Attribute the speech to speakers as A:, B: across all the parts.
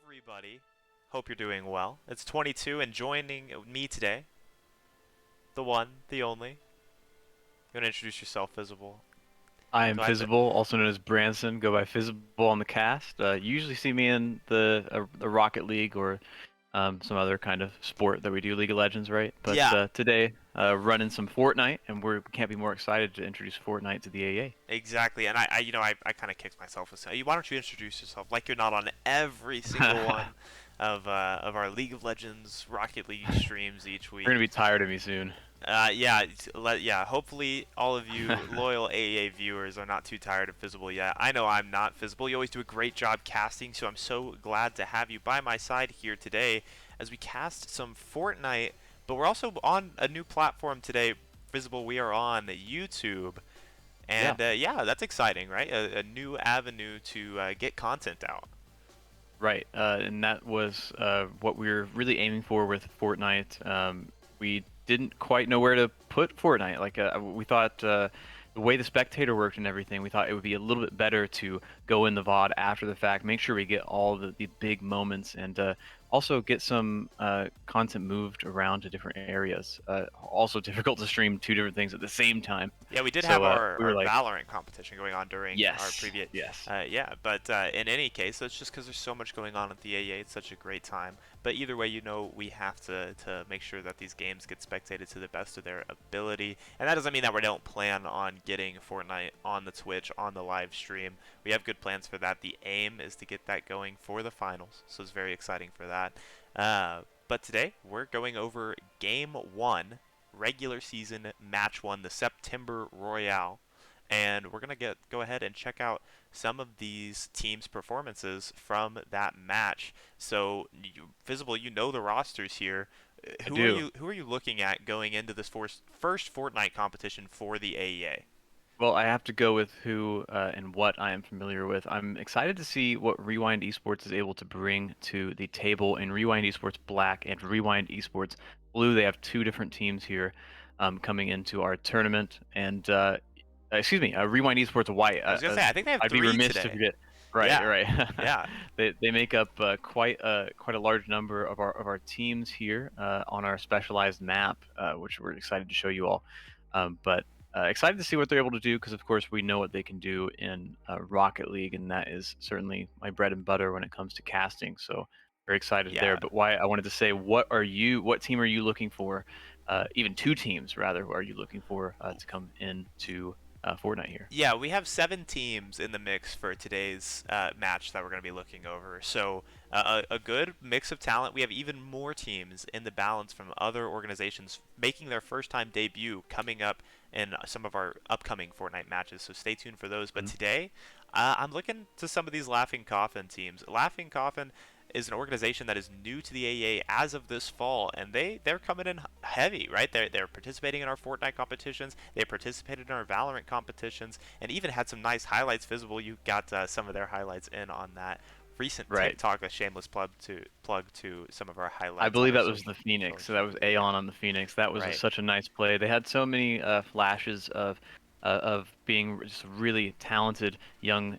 A: everybody. Hope you're doing well. It's 22, and joining me today, the one, the only. You want to introduce yourself, Visible?
B: I am
A: Do I have to?
B: Fizzable, also known as Branson. Go by Fizzable on the cast. You usually see me in the Rocket League or some other kind of sport that we do, League of Legends, right? But
A: Yeah,
B: today, running some Fortnite, and we can't be more excited to introduce Fortnite to the AA.
A: exactly. And I kind of kicked myself with saying, why don't you introduce yourself like you're not on every single one of our League of Legends Rocket League streams each
B: You're gonna
A: week.
B: be tired of me soon.
A: Yeah. Hopefully, all of you loyal AEA viewers are not too tired of Visible yet. I know I'm not Visible. You always do a great job casting, so I'm so glad to have you by my side here today as we cast some Fortnite. But we're also on a new platform today. Visible, we are on YouTube,
B: Yeah,
A: and yeah, that's exciting, right? A new avenue to get content out.
B: right. And that was what we were really aiming for with Fortnite. We didn't quite know where to put Fortnite. We thought the way the spectator worked and everything, we thought it would be a little bit better to go in the VOD after the fact, make sure we get all the big moments, and also get some content moved around to different areas. Also difficult to stream two different things at the same time.
A: Yeah, we did have
B: So we were
A: our
B: like,
A: Valorant competition going on during our
B: yes,
A: previous.
B: yes.
A: Yeah, but in any case, that's just because there's so much going on at the AA. It's such a great time. But either way, we have to make sure that these games get spectated to the best of their ability. And that doesn't mean that we don't plan on getting Fortnite on the Twitch, on the live stream. We have good plans for that. The aim is to get that going for the finals, so it's very exciting for that. But today, we're going over Game 1 regular season match one, the September Royale, and we're gonna go ahead and check out some of these teams' performances from that match. So, Visible, you know the rosters here.
B: I do.
A: Who are you looking at going into this first Fortnite competition for the AEA?
B: Well, I have to go with who and what I am familiar with. I'm excited to see what Rewind Esports is able to bring to the table in Rewind Esports Black and Rewind Esports Blue. They have two different teams here coming into our tournament. And excuse me, Rewind Esports White.
A: I was gonna say I think they have
B: I'd be
A: three
B: remiss to
A: today.
B: forget. Right,
A: Yeah,
B: right.
A: yeah,
B: They make up quite a large number of our teams here on our specialized map, which we're excited to show you all. But excited to see what they're able to do because, of course, we know what they can do in Rocket League, and that is certainly my bread and butter when it comes to casting. So very excited there.
A: yeah.
B: But why I wanted to say, what team are you looking for? Even two teams, rather, who are you looking for to come into Fortnite here?
A: Yeah, we have 7 teams in the mix for today's match that we're going to be looking over. So, a good mix of talent. We have even more teams in the balance from other organizations making their first time debut coming up in some of our upcoming Fortnite matches. So, stay tuned for those. But
B: Mhm.
A: today, I'm looking to some of these Laughing Coffin teams. Laughing Coffin is an organization that is new to the AEA as of this fall, and they're coming in heavy, right? They're participating in our Fortnite competitions. They participated in our Valorant competitions, and even had some nice highlights visible. You got some of their highlights in on that recent
B: Right.
A: TikTok, a shameless plug to some of our
B: I
A: highlights on
B: believe
A: our
B: that was the
A: social
B: Phoenix. So that was
A: media. Yeah,
B: Aeon on the Phoenix. That was
A: right.
B: such a nice play. They had so many flashes of being just really talented young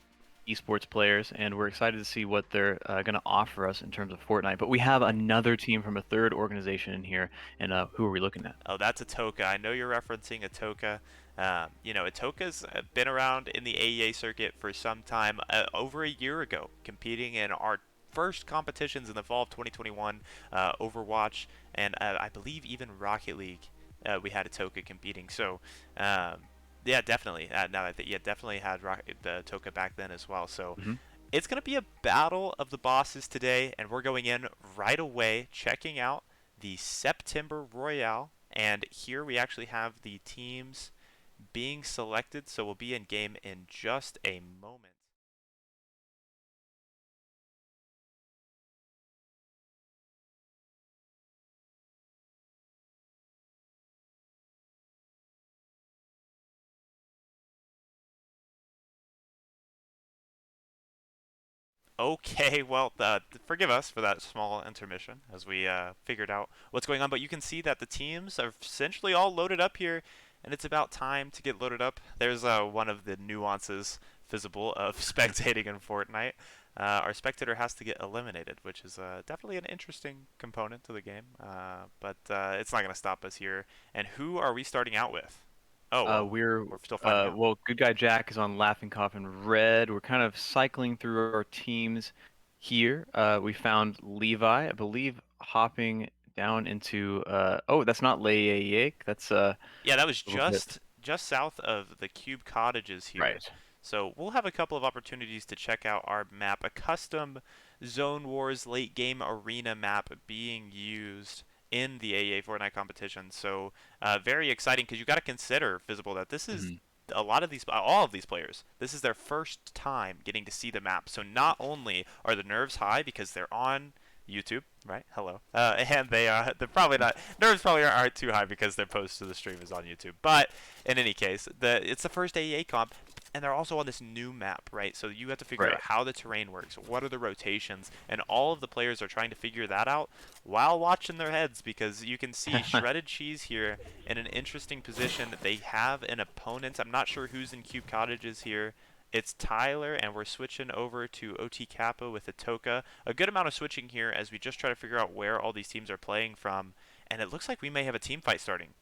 B: esports players, and we're excited to see what they're going to offer us in terms of Fortnite. But we have another team from a third organization in here, and who are we looking at?
A: Oh, that's Atoka. I know you're referencing Atoka. Atoka's been around in the AEA circuit for some time, over a year ago, competing in our first competitions in the fall of 2021, Overwatch, and I believe even Rocket League. We had Atoka competing. So, um, yeah, definitely. Now that yeah, definitely had the Atoka back then as well. So,
B: Hmm.
A: it's going to be a battle of the bosses today, and we're going in right away, checking out the September Royale. And here we actually have the teams being selected, so we'll be in game in just a moment. Okay, well, forgive us for that small intermission as we figured out what's going on, but you can see that the teams are essentially all loaded up here, and it's about time to get loaded up. There's one of the nuances visible of spectating in Fortnite, our spectator has to get eliminated, which is definitely an interesting component to the game. But it's not going to stop us here. And who are we starting out with? Oh, well,
B: We're
A: we're still finding out.
B: well, Good Guy Jack is on Laughing Coffin Red. We're kind of cycling through our teams here. We found Levi, I believe, hopping down into oh, that's not Layake. That's a
A: Yeah, that was
B: little bit
A: just south of the Cube Cottages here.
B: right.
A: So we'll have a couple of opportunities to check out our map, a custom Zone Wars late game arena map being used in the AA Fortnite competition. So very exciting because you got to consider, Visible, that this is
B: Mhm.
A: a lot of these, all of these players, this is their first time getting to see the map. So not only are the nerves high because they're on YouTube, right? Hello. And they're probably not nerves probably aren't too high because their post to the stream is on YouTube. But in any case, it's the first AEA comp, and they're also on this new map, right? So you have to figure out
B: Right.
A: how the terrain works, what are the rotations, and all of the players are trying to figure that out while watching their heads because you can see Shredded Cheese here in an interesting position. They have an opponent. I'm not sure who's in Cube Cottages here. It's Tyler, and we're switching over to OT Kappa with Atoka. A good amount of switching here as we just try to figure out where all these teams are playing from. And it looks like we may have a team fight starting.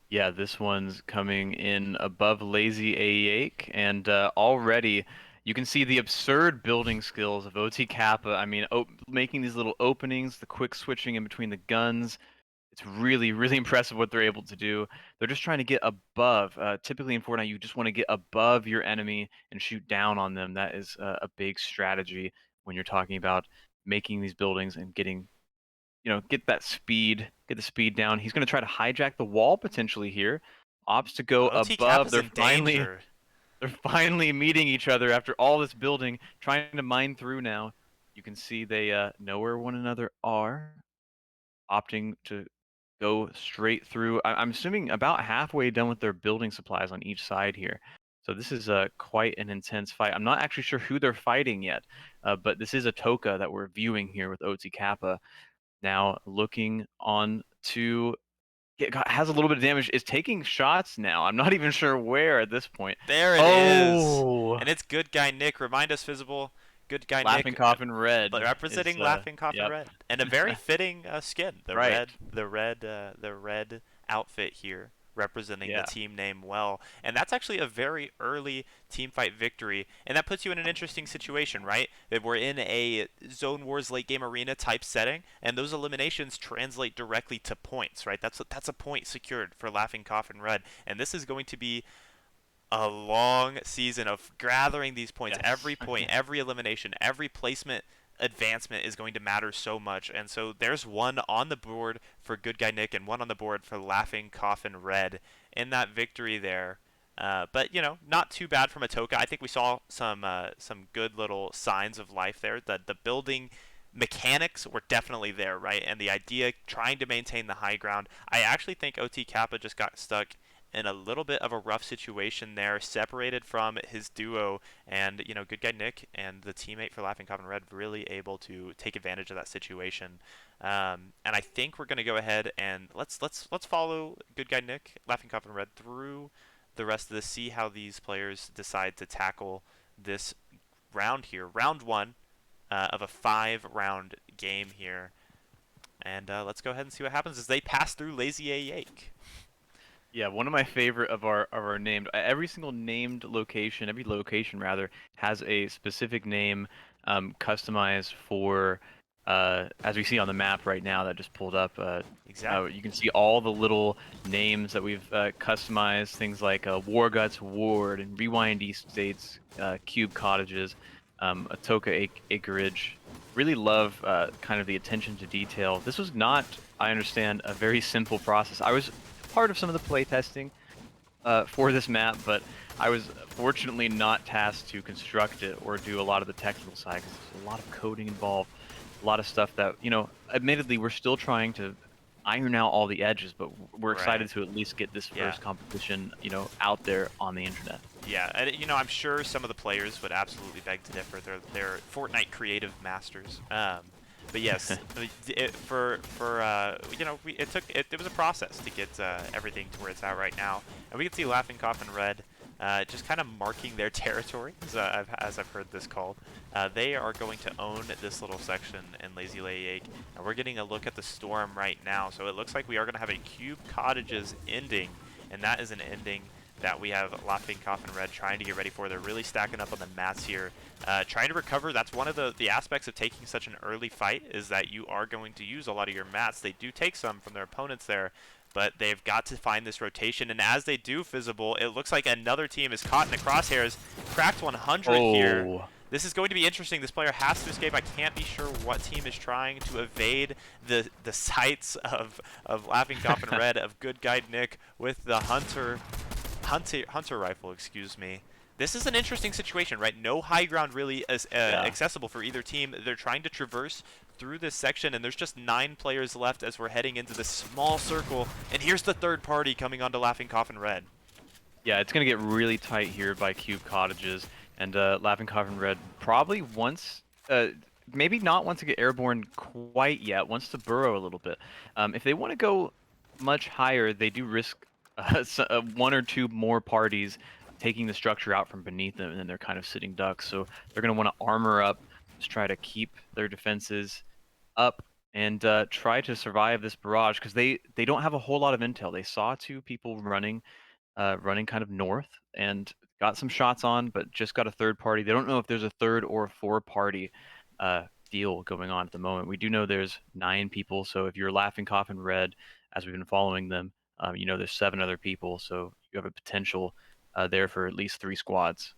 B: Yeah, this one's coming in above Lazy Aake, and already you can see the absurd building skills of OT Kappa. I mean, making these little openings, the quick switching in between the guns. It's really, really impressive what they're able to do. They're just trying to get above. Typically in Fortnite, you just want to get above your enemy and shoot down on them. That is a big strategy when you're talking about making these buildings and getting, get that speed, get the speed down. He's going to try to hijack the wall potentially here. Opts to go
A: OT
B: above.
A: Kappa's
B: They're
A: in
B: finally
A: danger.
B: they're finally meeting each other after all this building, trying to mine through now. You can see they know where one another are, opting to go straight through. I'm assuming about halfway done with their building supplies on each side here. So this is quite an intense fight. I'm not actually sure who they're fighting yet, but this is a Toka that we're viewing here with OT Kappa. Now looking on to has a little bit of damage. Is taking shots now. I'm not even sure where at this point.
A: There it is.
B: Oh,
A: And it's Good Guy Nick. Remind us, Visible. Good Guy
B: Laughing
A: Nick
B: Coffin Red is
A: representing Laughing Coffin
B: yep.
A: Red. And a very fitting skin.
B: Right.
A: The red outfit here representing the
B: Yeah.
A: team name well. And that's actually a very early team fight victory. And that puts you in an interesting situation, right? That we're in a Zone Wars late game arena type setting, and those eliminations translate directly to points, right? That's a point secured for Laughing Coffin Red. And this is going to be a long season of gathering these points.
B: Yes.
A: Every point, every elimination, every placement advancement is going to matter so much. And so there's one on the board for Good Guy Nick and one on the board for Laughing Coffin Red in that victory there. But not too bad from Atoka. I think we saw some good little signs of life there. The building mechanics were definitely there, right? And the idea trying to maintain the high ground. I actually think OT Kappa just got stuck in a little bit of a rough situation there, separated from his duo, and Good Guy Nick and the teammate for Laughing Coffin Red really able to take advantage of that situation. And I think we're gonna go ahead and let's follow Good Guy Nick, Laughing Coffin Red through the rest of this, see how these players decide to tackle this round here, round one of a 5-round game here. And let's go ahead and see what happens as they pass through Lazy Yake.
B: Yeah, one of my favorite of our named every single named location, every location rather, has a specific name customized for as we see on the map right now that just pulled up.
A: Exactly.
B: You can see all the little names that we've customized, things like War Guts Ward and Rewind East States, Cube Cottages, Atoka Acreage. Really love kind of the attention to detail. This was not, I understand, a very simple process. I was part of some of the playtesting for this map, but I was fortunately not tasked to construct it or do a lot of the technical side because there's a lot of coding involved, a lot of stuff that, admittedly, we're still trying to iron out all the edges, but we're excited
A: Right.
B: to at least get this
A: Yeah.
B: first competition, out there on the internet.
A: Yeah, and I'm sure some of the players would absolutely beg to differ. They're Fortnite creative masters. But yes, it was a process to get everything to where it's at right now, and we can see Laughing Coffin Red just kind of marking their territory, as I've heard this called. They are going to own this little section in Lazy Lake, and we're getting a look at the storm right now. So it looks like we are going to have a Cube Cottages ending, and that is an ending that we have Laughing Coffin Red trying to get ready for. They're really stacking up on the mats here, trying to recover. That's one of the aspects of taking such an early fight, is that you are going to use a lot of your mats. They do take some from their opponents there, but they've got to find this rotation. And as they do, Fizzable, it looks like another team is caught in the crosshairs. Cracked 100 here.
B: Oh,
A: This is going to be interesting. This player has to escape. I can't be sure what team is trying to evade the sights of Laughing Coffin Red, of Good Guy Nick with the Hunter rifle, excuse me. This is an interesting situation, right? No high ground really as
B: yeah.
A: accessible for either team. They're trying to traverse through this section, and there's just 9 players left as we're heading into this small circle. And here's the third party coming onto Laughing Coffin Red.
B: Yeah, it's going to get really tight here by Cube Cottages, and Laughing Coffin Red probably wants, maybe not wants to get airborne quite yet, wants to burrow a little bit. If they want to go much higher, they do risk 1 or 2 more parties taking the structure out from beneath them, and then they're kind of sitting ducks. So they're going to want to armor up, just try to keep their defenses up, and try to survive this barrage, because they don't have a whole lot of intel. They saw 2 people running kind of north and got some shots on, but just got a third party. They don't know if there's a third or a 4-party deal going on at the moment. We do know there's 9 people, so if you're Laughing Coffin Red, as we've been following them, you know there's 7 other people, so you have a potential there for at least 3 squads.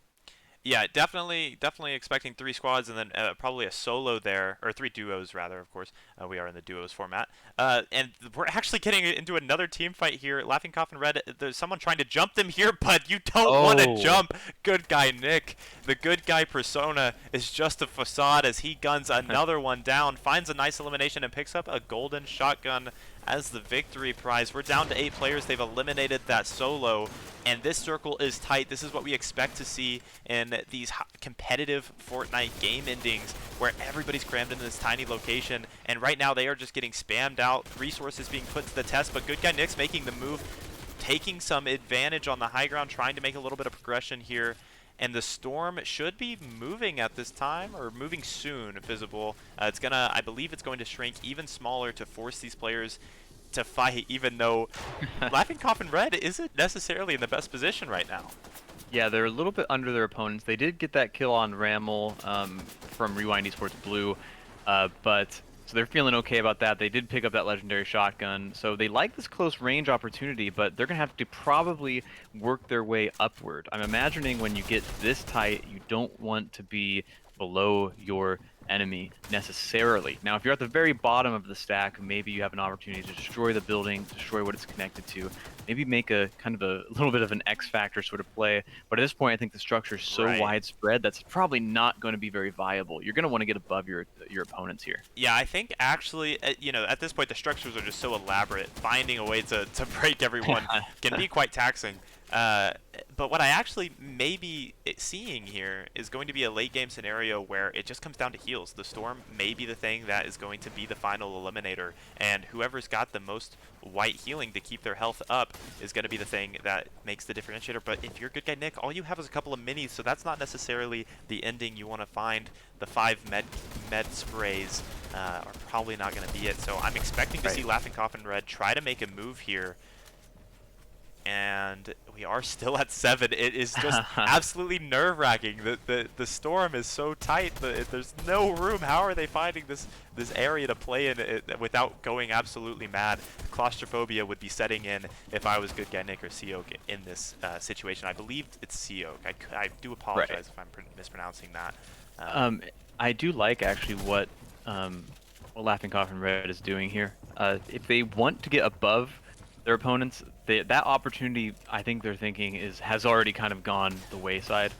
A: Yeah, definitely expecting 3 squads, and then probably a solo there, or 3 duos rather, of course. We are in the duos format. And we're actually getting into another team fight here. Laughing Coffin Red, there's someone trying to jump them here, but you don't want to
B: Oh,
A: jump. Good Guy Nick, the good guy persona, is just a facade as he guns another one down, finds a nice elimination, and picks up a golden shotgun as the victory prize. We're down to 8 players. They've eliminated that solo, and this circle is tight. This is what we expect to see in these competitive Fortnite game endings, where everybody's crammed into this tiny location, and right now they are just getting spammed out, resources being put to the test, but Good Guy Nick's making the move, taking some advantage on the high ground, trying to make a little bit of progression here. And the storm should be moving at this time, or moving soon, Visible. It's gonna, I believe it's going to shrink even smaller to force these players to fight, even though Laughing Coffin Red isn't necessarily in the best position right now.
B: yeah, they're a little bit under their opponents. They did get that kill on Ramel from Rewind Esports Blue, but so they're feeling okay about that. They did pick up that legendary shotgun, so they like this close range opportunity, but they're gonna have to probably work their way upward. I'm imagining when you get this tight, you don't want to be below your enemy necessarily. Now, if you're at the very bottom of the stack, maybe you have an opportunity to destroy the building, destroy what it's connected to, maybe make a kind of a little bit of an X factor sort of play. But at this point, I think the structure is so
A: Right.
B: widespread that's probably not going to be very viable. You're going to want to get above your opponents here.
A: Yeah, I think actually, you know, at this point the structures are just so elaborate. Finding a way to break everyone can be quite taxing. But what I actually may be seeing here is going to be a late game scenario where it just comes down to heals. The storm may be the thing that is going to be the final eliminator, and whoever's got the most white healing to keep their health up is going to be the thing that makes the differentiator. But if you're Good Guy Nick, all you have is a couple of minis, so that's not necessarily the ending you want to find. The 5 med sprays are probably not going to be it. So I'm expecting to see Laughing Coffin Red try to make a move here. And we are still at 7. It is just absolutely nerve-wracking. The storm is so tight. There's no room. How are they finding this area to play in it without going absolutely mad? Claustrophobia would be setting in if I was Good Guy Nick or Seok in this situation. I believe it's Seok. I do apologize if I'm mispronouncing that.
B: I do like actually what Laughing Coffin Red is doing here. If they want to get above their opponents, that opportunity, I think they're thinking, has already kind of gone the wayside.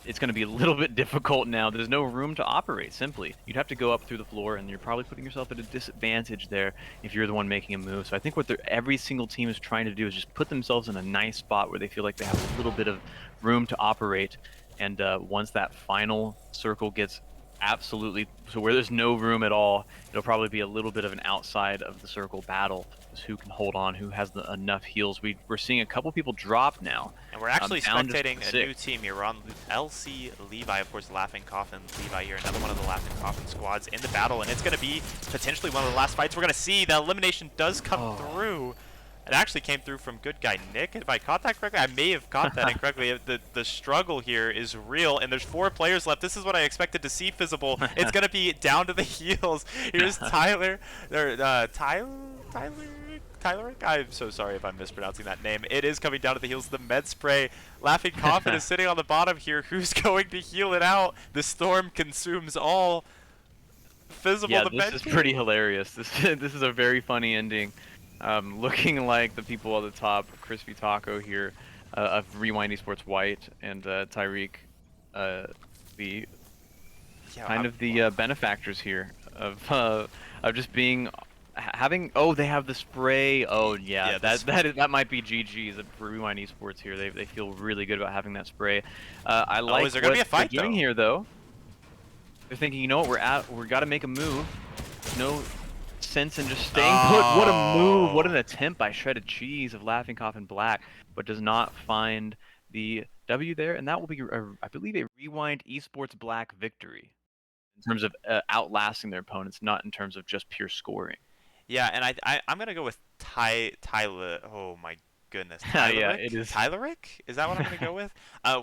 B: It's going to be a little bit difficult now. There's no room to operate, simply. You'd have to go up through the floor, and you're probably putting yourself at a disadvantage there if you're the one making a move. So I think what every single team is trying to do is just put themselves in a nice spot where they feel like they have a little bit of room to operate. And once that final circle gets Absolutely. So where there's no room at all, it'll probably be a little bit of an outside of the circle battle. Just who can hold on, who has enough heals. We're seeing a couple people drop now,
A: And we're actually
B: down just
A: spectating
B: to
A: a new
B: 6.
A: team here. We're on LC Levi, of course, Laughing Coffin Levi here. Another one of the Laughing Coffin squads in the battle, and it's going to be potentially one of the last fights we're going to see. The elimination does come
B: Oh.
A: through. It actually came through from good guy Nick. If I caught that correctly, I may have caught that incorrectly. The struggle here is real, and there's 4 players left. This is what I expected to see Fizzable. It's going to be down to the heels. Here's Tyler. Tyler? I'm so sorry if I'm mispronouncing that name. It is coming down to the heels of the med spray. Laughing Coffin is sitting on the bottom here. Who's going to heal it out? The storm consumes all. Fizzable
B: Yeah,
A: the
B: this
A: med
B: is
A: kit.
B: pretty hilarious. This is a very funny ending. Looking like the people at the top, Crispy Taco here, of Rewind Esports White, and Tyreek, the
A: Yeah,
B: kind of the benefactors here of just being having. Oh, they have the spray. Oh yeah,
A: yeah,
B: that might be GG's for Rewind Esports here. They feel really good about having that spray. I
A: Oh, is
B: like
A: there gonna
B: what
A: be a
B: they're
A: fight
B: doing
A: though?
B: here though. They're thinking, you know what, we got to make a move. There's no sense in just staying put. What a move! What an attempt by Shredded Cheese of Laughing Coffin Black, but does not find the W there, and that will be, I believe, a Rewind Esports Black victory in terms of outlasting their opponents, not in terms of just pure scoring.
A: Yeah, and I'm gonna go with Tyler. Oh my goodness,
B: Yeah, it
A: Tylerick?
B: is.
A: Tylerick? Is that what I'm gonna go with?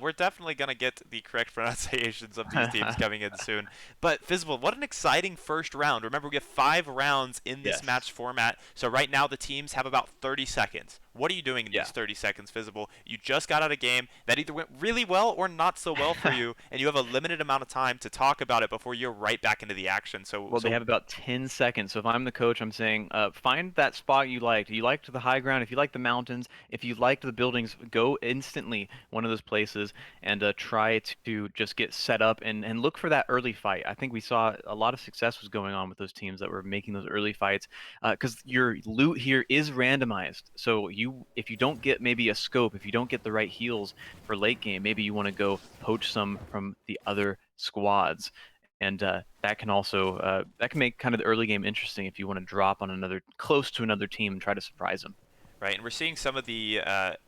A: We're definitely gonna get the correct pronunciations of these teams coming in soon. But Fizzable, what an exciting first round! Remember, we have 5 rounds in this
B: Yes.
A: match format, so right now the teams have about 30 seconds. What are you doing in
B: Yeah.
A: these 30 seconds, Fizzable? You just got out of a game that either went really well or not so well for you, and you have a limited amount of time to talk about it before you're right back into the action. So,
B: Well, they have about 10 seconds. So if I'm the coach, I'm saying, find that spot you liked. You liked the high ground. If you liked the mountains, if you liked the buildings, go instantly one of those places and try to just get set up and look for that early fight. I think we saw a lot of success was going on with those teams that were making those early fights because your loot here is randomized. So if you don't get maybe a scope, if you don't get the right heals for late game, maybe you want to go poach some from the other squads, and that can also that can make kind of the early game interesting if you want to drop on another close to another team and try to surprise them.
A: right, and we're seeing some of the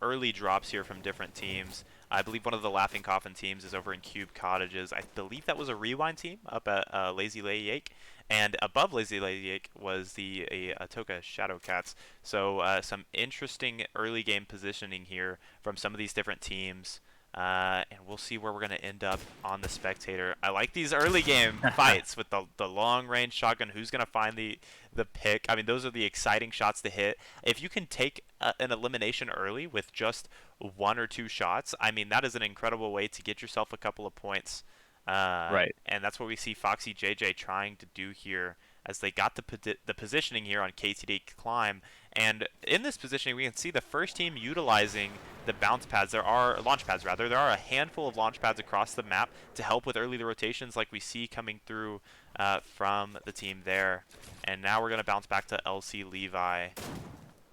A: early drops here from different teams. I believe one of the Laughing Coffin teams is over in Cube Cottages. I believe that was a Rewind team up at Lazy Lake, and above Lazy Lake was the Atoka Shadow Cats. So some interesting early game positioning here from some of these different teams. And we'll see where we're going to end up on the Spectator. I like these early game fights with the long range shotgun. Who's going to find the pick? I mean, those are the exciting shots to hit. If you can take an elimination early with just 1 or 2 shots, I mean, that is an incredible way to get yourself a couple of points.
B: Right.
A: And that's what we see Foxy JJ trying to do here as they got the positioning here on KTD Climb. And in this positioning, we can see the first team utilizing the bounce pads. There are launch pads, rather. There are a handful of launch pads across the map to help with early rotations like we see coming through from the team there. And now we're going to bounce back to LC Levi,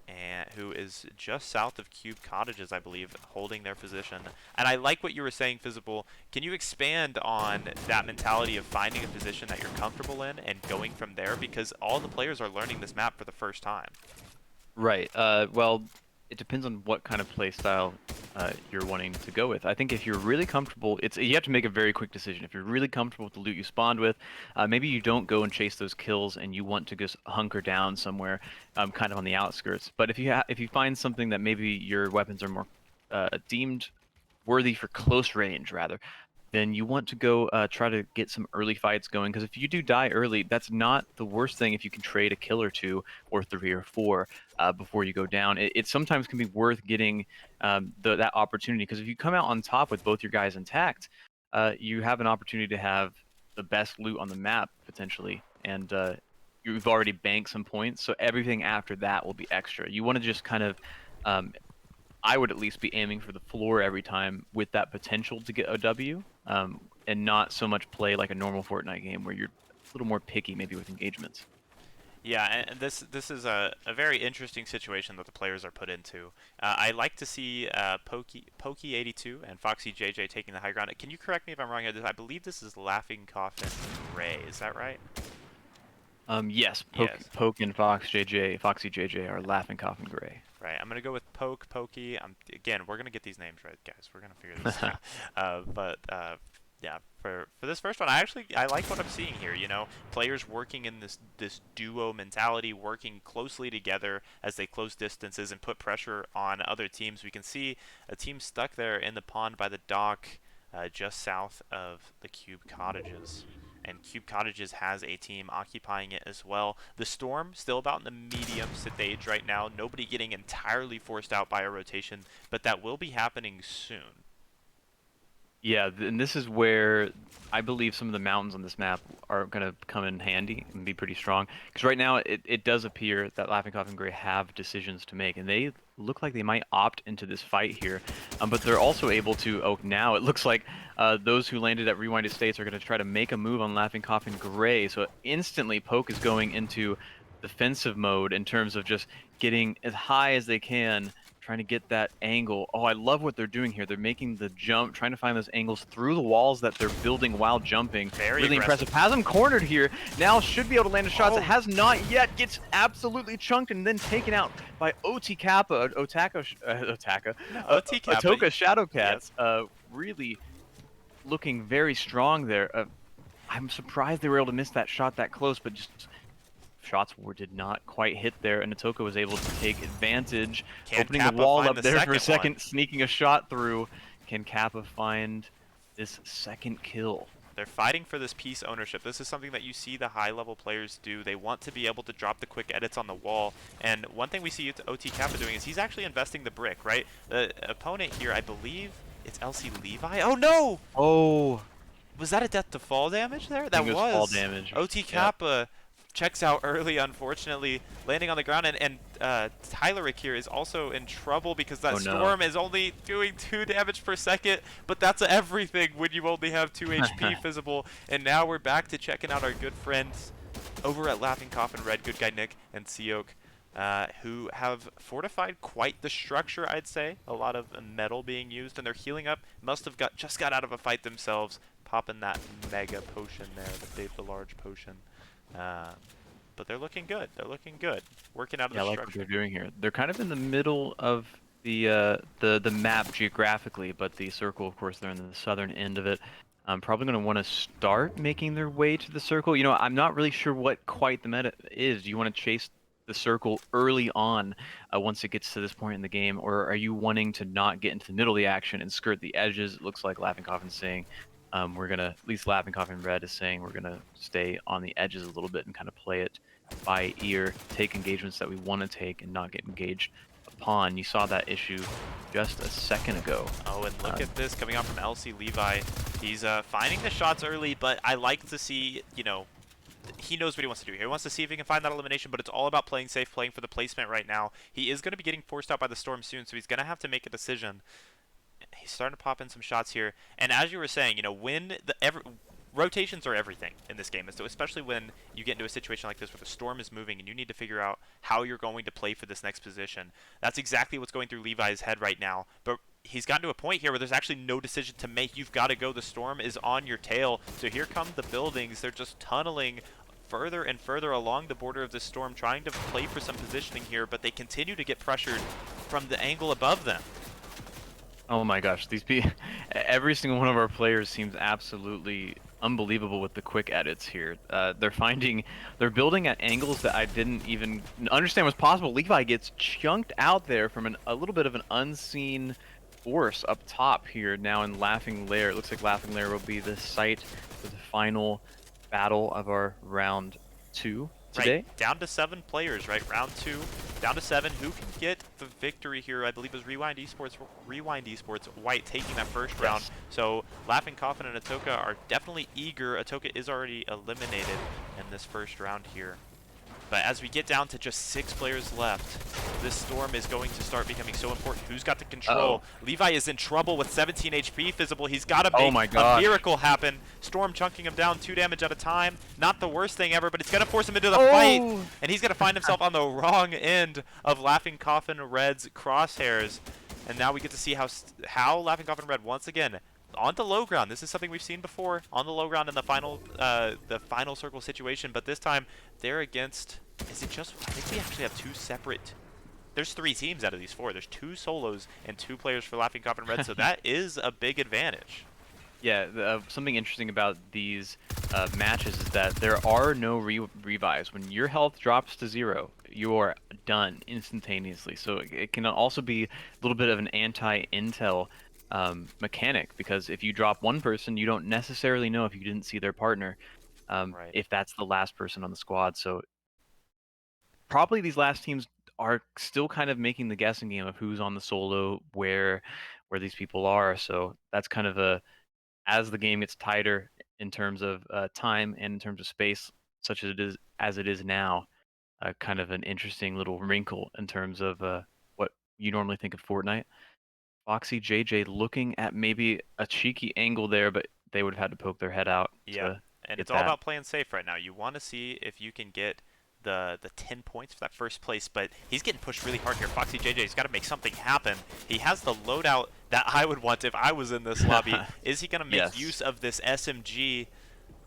A: and who is just south of Cube Cottages, I believe, holding their position. And I like what you were saying, Fizzable. Can you expand on that mentality of finding a position that you're comfortable in and going from there? Because all the players are learning this map for the first time.
B: Right. Well, it depends on what kind of play style you're wanting to go with. I think if you're really comfortable, you have to make a very quick decision. If you're really comfortable with the loot you spawned with, maybe you don't go and chase those kills and you want to just hunker down somewhere, kind of on the outskirts. But if you find something that maybe your weapons are more deemed worthy for close range, rather, then you want to go try to get some early fights going. Because if you do die early, that's not the worst thing if you can trade a kill or 2 or 3 or 4 before you go down. It sometimes can be worth getting that opportunity, because if you come out on top with both your guys intact, you have an opportunity to have the best loot on the map, potentially. And you've already banked some points, so everything after that will be extra. You want to just kind of I would at least be aiming for the floor every time with that potential to get a W, and not so much play like a normal Fortnite game where you're a little more picky maybe with engagements.
A: Yeah, and this is a very interesting situation that the players are put into. I like to see Pokey 82 and Foxy JJ taking the high ground. Can you correct me if I'm wrong? I believe this is Laughing Coffin Gray. Is that right?
B: Yes,
A: Yes.
B: Poke and Foxy JJ are Laughing Coffin Gray.
A: Right. I'm gonna go with Pokey. Again, we're gonna get these names right, guys. We're gonna figure this out. But yeah, for this first one, I like what I'm seeing here. You know, players working in this duo mentality, working closely together as they close distances and put pressure on other teams. We can see a team stuck there in the pond by the dock, just south of the Cube Cottages. And Cube Cottages has a team occupying it as well. The Storm still about in the medium stage right now. Nobody getting entirely forced out by a rotation, but that will be happening soon.
B: Yeah, and this is where I believe some of the mountains on this map are going to come in handy and be pretty strong. Because right now it does appear that Laughing Coffin Gray have decisions to make, and they look like they might opt into this fight here. But they're also able to, oh, now it looks like those who landed at Rewind Estates are going to try to make a move on Laughing Coffin Gray. So instantly Poke is going into defensive mode in terms of just getting as high as they can, trying to get that angle. Oh, I love what they're doing here. They're making the jump, trying to find those angles through the walls that they're building while jumping.
A: Very
B: Really
A: aggressive.
B: impressive. Has him cornered here. Now should be able to land a shot.
A: Oh.
B: It has not yet. Gets absolutely chunked and then taken out by OT Kappa,
A: No, OT Kappa.
B: Atoka Shadowcats.
A: Yes.
B: Really looking very strong there. I'm surprised they were able to miss that shot that close, but just did not quite hit there, and Atoka was able to take advantage,
A: Can
B: opening
A: Kappa
B: the wall
A: find
B: up
A: the
B: there for a second,
A: one?
B: sneaking a shot through. Can Kappa find this second kill?
A: They're fighting for this piece ownership. This is something that you see the high-level players do. They want to be able to drop the quick edits on the wall. And one thing we see OT Kappa doing is he's actually investing the brick, right? The opponent here, I believe it's LC Levi. Oh, no!
B: Oh,
A: Was that a death to fall damage there?
B: I
A: That
B: think it was fall
A: was.
B: damage.
A: OT
B: Yep.
A: Kappa checks out early, unfortunately, landing on the ground. And Tyleric here is also in trouble because that
B: Oh, no.
A: storm is only doing 2 damage per second. But that's everything when you only have 2 HP visible. And now we're back to checking out our good friends over at Laughing Coffin Red, Good Guy Nick and Seok. Who have fortified quite the structure, I'd say. A lot of metal being used, and they're healing up. Must have just got out of a fight themselves, popping that mega potion there, the large potion. But they're looking good. They're looking good. Working out of
B: Yeah, I
A: the
B: like what
A: structure.
B: they're doing here. They're kind of in the middle of the map geographically, but the circle, of course, they're in the southern end of it. Probably going to want to start making their way to the circle. You know, I'm not really sure what quite the meta is. Do you want to chase the circle early on once it gets to this point in the game, or are you wanting to not get into the middle of the action and skirt the edges? It looks like Laughing Coffin's saying we're going to, at least Laughing Coffin Red is saying we're going to stay on the edges a little bit and kind of play it by ear, take engagements that we want to take and not get engaged upon. You saw that issue just a second ago.
A: Oh, and look at this coming out from LC Levi. He's finding the shots early, but I like to see, you know, he knows what he wants to do here. He wants to see if he can find that elimination, but it's all about playing safe, playing for the placement right now. He is going to be getting forced out by the storm soon, so he's going to have to make a decision. He's starting to pop in some shots here. And as you were saying, you know, when rotations are everything in this game, so especially when you get into a situation like this where the storm is moving and you need to figure out how you're going to play for this next position. That's exactly what's going through Levi's head right now. But he's gotten to a point here where there's actually no decision to make. You've got to go. The storm is on your tail. So here come the buildings. They're just tunneling further and further along the border of this storm, trying to play for some positioning here, but they continue to get pressured from the angle above them.
B: Oh my gosh, every single one of our players seems absolutely unbelievable with the quick edits here. They're building at angles that I didn't even understand was possible. Levi gets chunked out there from a little bit of an unseen force up top here now in Laughing Lair. It looks like Laughing Lair will be the site for the final battle of our round 2 today.
A: Right, down to 7 players, right? Round 2, down to 7. Who can get the victory here? I believe it was Rewind Esports White taking that first round. So Laughing Coffin and Atoka are definitely eager. Atoka is already eliminated in this first round here. But as we get down to just 6 players left, this storm is going to start becoming so important. Who's got the
B: Uh-oh.
A: control? Levi is in trouble with 17 HP Visible. He's got to
B: Oh
A: make
B: my
A: a
B: gosh.
A: miracle happen. Storm chunking him down 2 damage at a time. Not the worst thing ever, but it's going to force him into the fight.
B: Oh!
A: And he's going to find himself on the wrong end of Laughing Coffin Red's crosshairs. And now we get to see how Laughing Coffin Red once again on the low ground. This is something we've seen before on the low ground in the final circle situation, but this time they're against. Is it just? I think we actually have 2 separate. There's 3 teams out of these 4. There's 2 solos and 2 players for Laughing Coffin Red, so that is a big advantage.
B: Yeah, something interesting about these matches is that there are no revives. When your health drops to 0, you're done instantaneously. So it can also be a little bit of an anti-intel mechanic, because if you drop one person, you don't necessarily know, if you didn't see their partner,
A: Right.
B: if that's the last person on the squad. So probably these last teams are still kind of making the guessing game of who's on the solo, where these people are. So that's kind of a, as the game gets tighter in terms of time and in terms of space, such as it is now, kind of an interesting little wrinkle in terms of what you normally think of Fortnite. Foxy JJ looking at maybe a cheeky angle there, but they would have had to poke their head out
A: Yep.
B: to
A: And
B: get
A: it's all
B: that.
A: about playing safe right now. You want to see if you can get the 10 points for that first place, but he's getting pushed really hard here. Foxy JJ's got to make something happen. He has the loadout that I would want if I was in this lobby. Is he going to make
B: Yes.
A: use of this SMG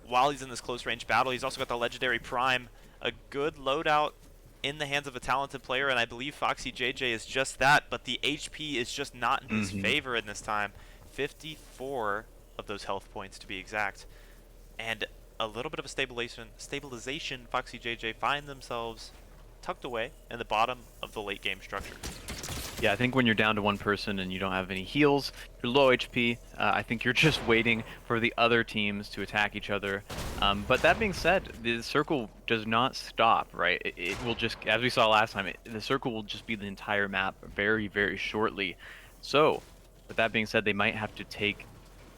A: while he's in this close range battle? He's also got the legendary Prime, a good loadout in the hands of a talented player, and I believe Foxy JJ is just that, but the HP is just not in his
B: Hmm.
A: favor in this time. 54 of those health points to be exact. And a little bit of a stabilization, Foxy JJ find themselves tucked away in the bottom of the late game structure.
B: Yeah, I think when you're down to one person and you don't have any heals, you're low HP, I think you're just waiting for the other teams to attack each other. But that being said, the circle does not stop, right? It will just, as we saw last time, the circle will just be the entire map very, very shortly. So, with that being said, they might have to take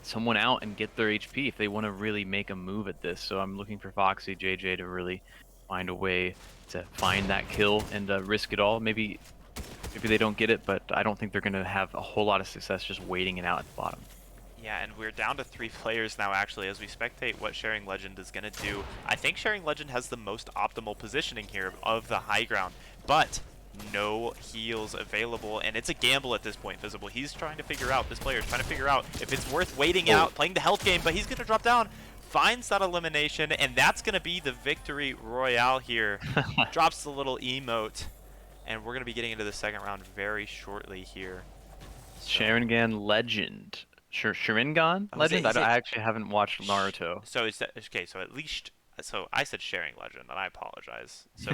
B: someone out and get their HP if they want to really make a move at this. So I'm looking for Foxy JJ to really find a way to find that kill and risk it all. Maybe they don't get it, but I don't think they're going to have a whole lot of success just waiting it out at the bottom.
A: Yeah, and we're down to 3 players now, actually, as we spectate what Sharing Legend is going to do. I think Sharing Legend has the most optimal positioning here of the high ground, but no heals available, and it's a gamble at this point, Visible. He's trying to figure out, this player is trying to figure out if it's worth waiting
B: Oh,
A: out, playing the health game, but he's going to drop down, finds that elimination, and that's going to be the victory royale here. Drops the little emote, and we're going to be getting into the second round very shortly here. So,
B: Sharingan Legend. Sharingan
A: oh,
B: Legend?
A: is it
B: I actually haven't watched Naruto.
A: So is that okay? So at least so I said Sharing Legend, and I apologize. So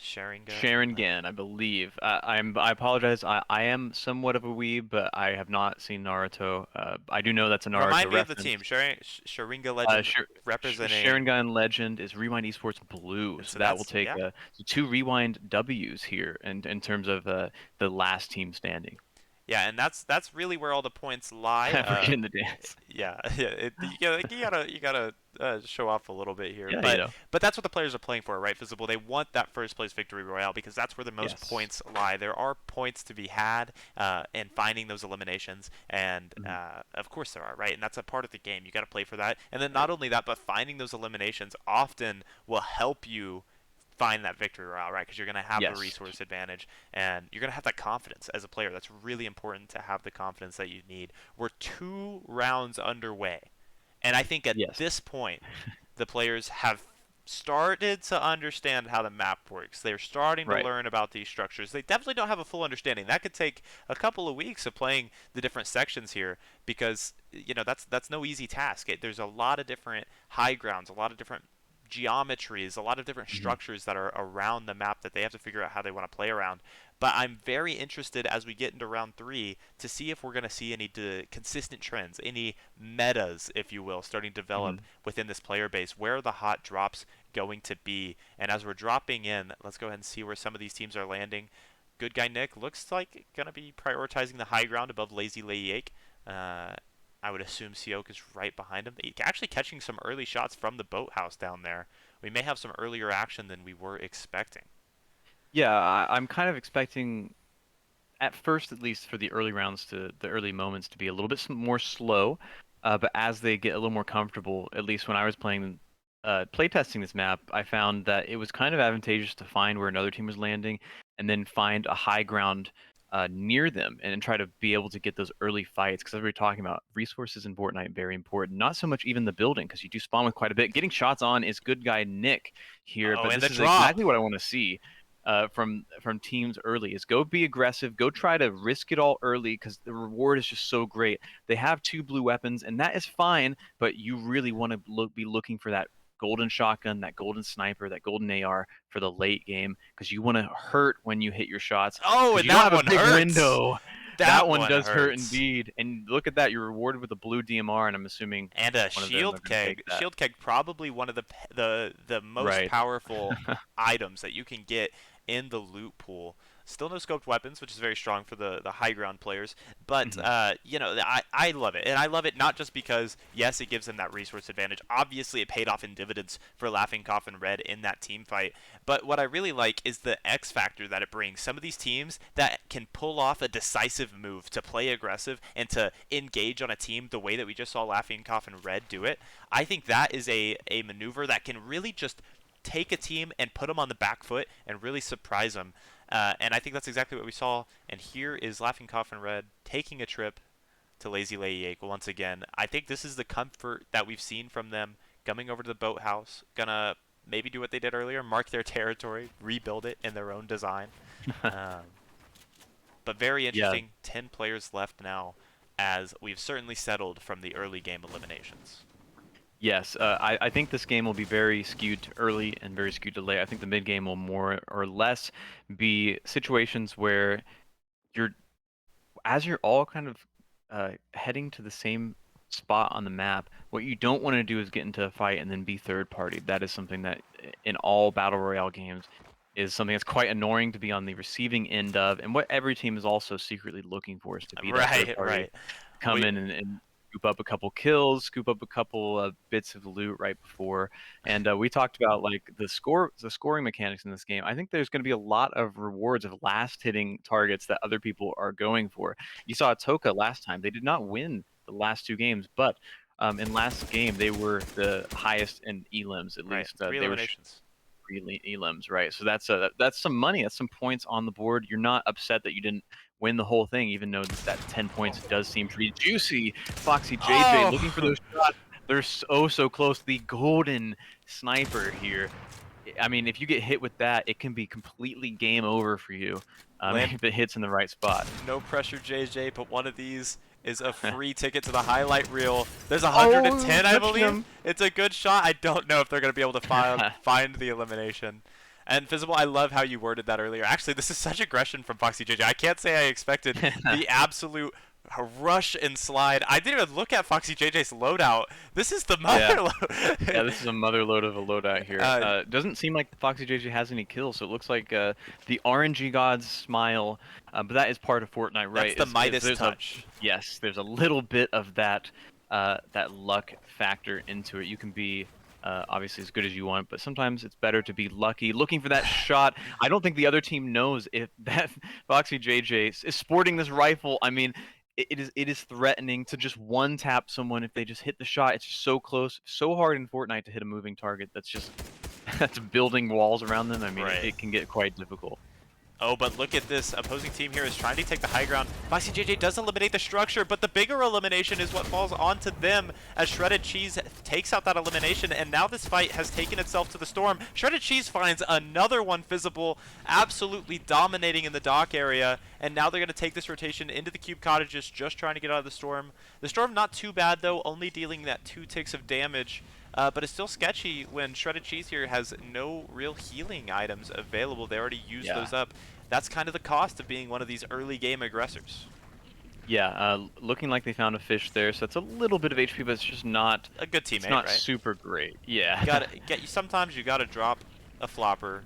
A: Sharinga Legend.
B: Sharingan, I believe. I apologize. I am somewhat of a weeb, but I have not seen Naruto. I do know that's a
A: Remind
B: Naruto
A: me of the team.
B: reference.
A: Sharinga Legend representing.
B: Sharingan Legend is Rewind Esports Blue,
A: And
B: so
A: so
B: that will
A: that's
B: take
A: yeah.
B: so 2 Rewind W's here, and in terms of the last team standing.
A: Yeah, and that's really where all the points lie.
B: We're getting the dance.
A: Yeah, yeah. You gotta show off a little bit here,
B: Yeah,
A: but that's what the players are playing for, right? Visible. They want that first place victory royale because that's where the most
B: Yes.
A: points lie. There are points to be had in finding those eliminations, and
B: Mhm.
A: of course there are, right? And that's a part of the game. You got to play for that, and then not only that, but finding those eliminations often will help you find that victory royale, right? Because you're going to have the
B: Yes.
A: resource advantage and you're going to have that confidence as a player. That's really important to have the confidence that you need. We're 2 rounds underway. And I think at
B: Yes.
A: this point, the players have started to understand how the map works. They're starting to
B: Right.
A: learn about these structures. They definitely don't have a full understanding. That could take a couple of weeks of playing the different sections here because that's no easy task. There's a lot of different high grounds, a lot of different geometries, a lot of different
B: Mhm.
A: structures that are around the map that they have to figure out how they want to play around. But I'm very interested as we get into round 3 to see if we're going to see any consistent trends, any metas, if you will, starting to develop
B: Mhm.
A: within this player base. Where are the hot drops going to be? And as we're dropping in, let's go ahead and see where some of these teams are landing. Good Guy Nick looks like going to be prioritizing the high ground above Lazy Lady Ake. I would assume Sioke is right behind him. Actually catching some early shots from the boathouse down there. We may have some earlier action than we were expecting.
B: Yeah, I'm kind of expecting, at first at least, for the early rounds the early moments to be a little bit more slow, but as they get a little more comfortable, at least when I was playing playtesting this map, I found that it was kind of advantageous to find where another team was landing and then find a high ground near them and then try to be able to get those early fights. Because as we were talking about, resources in Fortnite very important. Not so much even the building, because you do spawn with quite a bit. Getting shots on is good guy Nick here,
A: Oh,
B: but
A: and
B: this
A: the
B: is
A: drop.
B: exactly what I want to see from teams early. Is go be aggressive, go try to risk it all early because the reward is just so great. They have 2 blue weapons, and that is fine, but you really want to be looking for that golden shotgun, that golden sniper, that golden AR for the late game because you want to hurt when you hit your shots
A: Oh,
B: because
A: and
B: you don't
A: that
B: have a
A: one
B: big
A: hurts.
B: window. That
A: That
B: one
A: one
B: does hurt
A: hurts.
B: indeed. And look at that, you're rewarded with a blue DMR, and I'm assuming
A: And a
B: one of them are
A: shield
B: going to take
A: keg.
B: that.
A: Shield keg probably one of the most
B: Right.
A: powerful items that you can get in the loot pool. Still no scoped weapons, which is very strong for the high ground players. But
B: Mhm.
A: I love it, and I love it not just because yes, it gives them that resource advantage. Obviously, it paid off in dividends for Laughing Coffin Red in that team fight. But what I really like is the X factor that it brings. Some of these teams that can pull off a decisive move to play aggressive and to engage on a team the way that we just saw Laughing Coffin Red do it. I think that is a maneuver that can really just take a team and put them on the back foot and really surprise them. And I think that's exactly what we saw. And here is Laughing Coffin Red taking a trip to Lazy Lake once again. I think this is the comfort that we've seen from them coming over to the boathouse. Gonna maybe do what they did earlier, mark their territory, rebuild it in their own design. Um, but very
B: Yeah.
A: interesting. 10 players left now, as we've certainly settled from the early game eliminations.
B: Yes, I think this game will be very skewed to early and very skewed to late. I think the mid game will more or less be situations where you're as you're all kind of heading to the same spot on the map, what you don't want to do is get into a fight and then be third party. That is something that in all battle royale games is something that's quite annoying to be on the receiving end of, and what every team is also secretly looking for is to be that third
A: Right,
B: party,
A: right.
B: come
A: We
B: in and scoop up a couple kills, scoop up a couple bits of loot right before. And we talked about like the scoring mechanics in this game. I think there's going to be a lot of rewards of last hitting targets that other people are going for. You saw Toka last time; they did not win the last 2 games, but in last game they were the highest in elims. At
A: right.
B: least
A: Three
B: they were
A: eliminations.
B: elims, right? So that's some money, that's some points on the board. You're not upset that you didn't win the whole thing, even though that 10 points does seem pretty juicy. Foxy JJ looking for
A: Oh,
B: those shots. They're so close. The golden sniper here. I mean, if you get hit with that, it can be completely game over for you.
A: land.
B: If it hits in the right spot.
A: No pressure, JJ. But one of these is a free ticket to the highlight reel. There's
B: Oh,
A: 110, I
B: touched
A: believe.
B: him.
A: It's a good shot. I don't know if they're going to be able to find the elimination. And Visible, I love how you worded that earlier. Actually, this is such aggression from Foxy JJ. I can't say I expected the absolute rush and slide. I didn't even look at Foxy JJ's loadout. This is the
B: Yeah.
A: mother
B: Yeah,
A: load.
B: this is a mother load of a loadout here.
A: uh,
B: Doesn't seem like Foxy JJ has any kills, so it looks like the RNG gods smile. But that is part of Fortnite,
A: that's
B: right?
A: the
B: Is
A: Midas
B: there's a
A: touch.
B: yes, there's a little bit of that luck factor into it. You can be obviously as good as you want, but sometimes it's better to be lucky, looking for that shot. I don't think the other team knows if that Foxy JJ is sporting this rifle. I mean, it is threatening to just one tap someone if they just hit the shot. It's just so close, so hard in Fortnite to hit a moving target. That's just that's building walls around them. I mean,
A: Right.
B: it can get quite difficult.
A: Oh, but look at this. Opposing team here is trying to take the high ground. Foxy JJ does eliminate the structure, but the bigger elimination is what falls onto them as Shredded Cheese takes out that elimination, and now this fight has taken itself to the storm. Shredded Cheese finds another one visible, absolutely dominating in the dock area, and now they're going to take this rotation into the Cube Cottages, just trying to get out of the storm. The storm not too bad, though, only dealing that 2 ticks of damage. But it's still sketchy when Shredded Cheese here has no real healing items available. They already used
B: Yeah.
A: those up. That's kind of the cost of being one of these early game aggressors.
B: Yeah, looking like they found a fish there, so that's a little bit of HP, but it's just not.
A: A good
B: It's
A: teammate,
B: not
A: right?
B: super great.
A: You
B: Yeah.
A: gotta get. Sometimes you gotta drop a flopper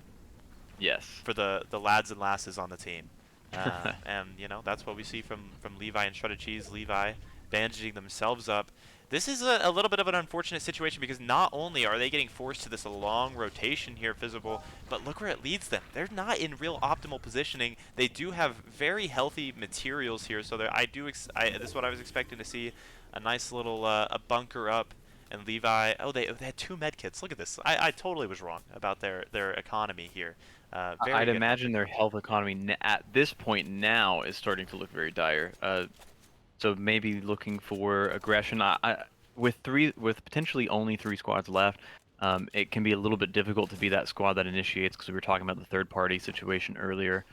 B: Yes.
A: for the lads and lasses on the team. And you know that's what we see from Levi and Shredded Cheese. Levi bandaging themselves up. This is a little bit of an unfortunate situation because not only are they getting forced to this long rotation here, Visible, but look where it leads them. They're not in real optimal positioning. They do have very healthy materials here, so this is what I was expecting to see, a nice little a bunker up. And Levi, oh, they had 2 med kits. Look at this. I totally was wrong about their economy here. Very
B: I'd
A: good
B: imagine
A: health.
B: their health economy at this point now is starting to look very dire. So maybe looking for aggression. With potentially only 3 squads left, it can be a little bit difficult to be that squad that initiates because we were talking about the third-party situation earlier.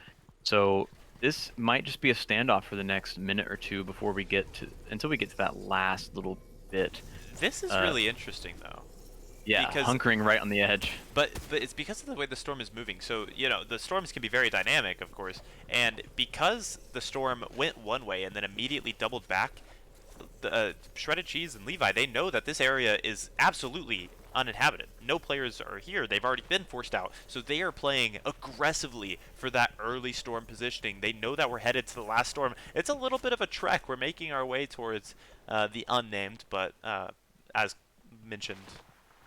B: So this might just be a standoff for the next minute or two before we get to until we get to that last little bit.
A: This is really interesting, though.
B: Yeah,
A: Because
B: hunkering right on the edge.
A: but it's because of the way the storm is moving. So, the storms can be very dynamic, of course, and because the storm went one way and then immediately doubled back, the Shredded Cheese and Levi, they know that this area is absolutely uninhabited. No players are here. They've already been forced out. So they are playing aggressively for that early storm positioning. They know that we're headed to the last storm. It's a little bit of a trek. We're making our way towards the unnamed, but as mentioned,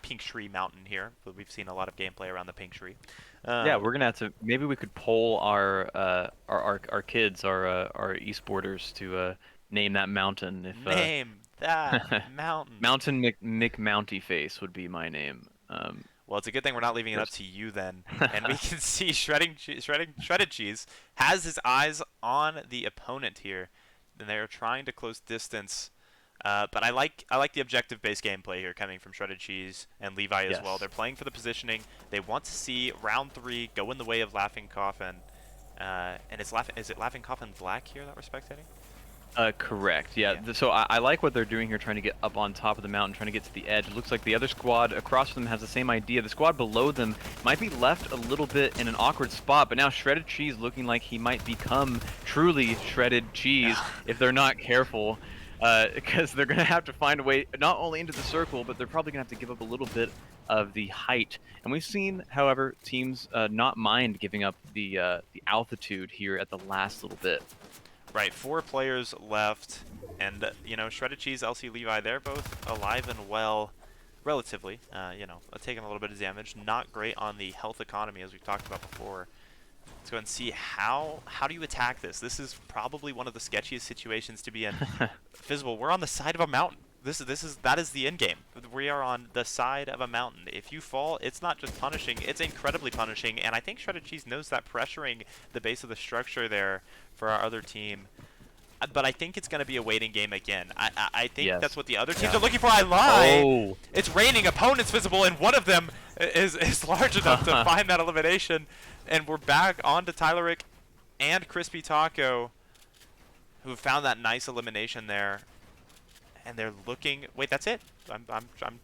A: Pink Tree Mountain here. But we've seen a lot of gameplay around the Pink Tree.
B: Yeah, we're gonna have to. Maybe we could poll our kids, our esporters to name that mountain. If
A: Name that mountain.
B: Mountain McMounty Face would be my name.
A: Well, it's a good thing we're not leaving it up to you then. And we can see Shredded Cheese has his eyes on the opponent here. And they're trying to close distance. But I like the objective-based gameplay here coming from Shredded Cheese and Levi as well.
B: Yes.
A: They're playing for the positioning. They want to see round 3 go in the way of Laughing Coffin. And is it Laughing Coffin Black here that we're spectating?
B: Correct. Yeah.
A: Yeah.
B: So I like what they're doing here, trying to get up on top of the mountain, trying to get to the edge. It looks like the other squad across from them has the same idea. The squad below them might be left a little bit in an awkward spot, but now Shredded Cheese looking like he might become truly Shredded Cheese if they're not careful. Because they're going to have to find a way not only into the circle, but they're probably going to have to give up a little bit of the height. And we've seen, however, teams not mind giving up the altitude here at the last little bit.
A: Right, 4 players left, and Shredded Cheese, LC Levi, they're both alive and well, relatively. Taking a little bit of damage, not great on the health economy as we talked about before. Let's go and see how do you attack this. This is probably one of the sketchiest situations to be in. Visible, we're on the side of a mountain. That is the end game. We are on the side of a mountain. If you fall, it's not just punishing, it's incredibly punishing, and I think Shredded Cheese knows that, pressuring the base of the structure there for our other team. But I think it's going to be a waiting game again. I think that's what the other teams are looking for. I lie.
B: Oh.
A: It's raining opponents, Visible, and one of them is large enough to find that elimination. And we're back on to Tyleric and Crispy Taco, who found that nice elimination there. And they're looking. Wait, that's it. I'm tripping.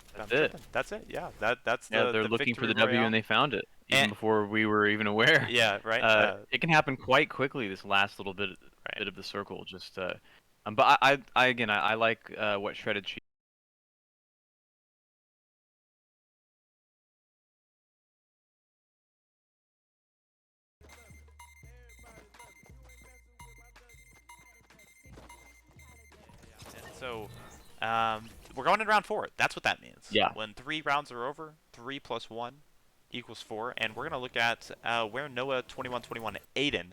A: That's it. Yeah, that's
B: yeah.
A: the
B: They're looking for the
A: victory
B: W
A: royale.
B: and they found it even
A: And
B: before we were even aware.
A: yeah, right.
B: It can happen quite quickly. This last little bit of the circle, just. But I like what Shredded Cheese.
A: So, we're going in round 4. That's what that means.
B: Yeah.
A: When 3 rounds are over, 3 plus 1 equals 4, and we're gonna look at where Noah 2121 Aiden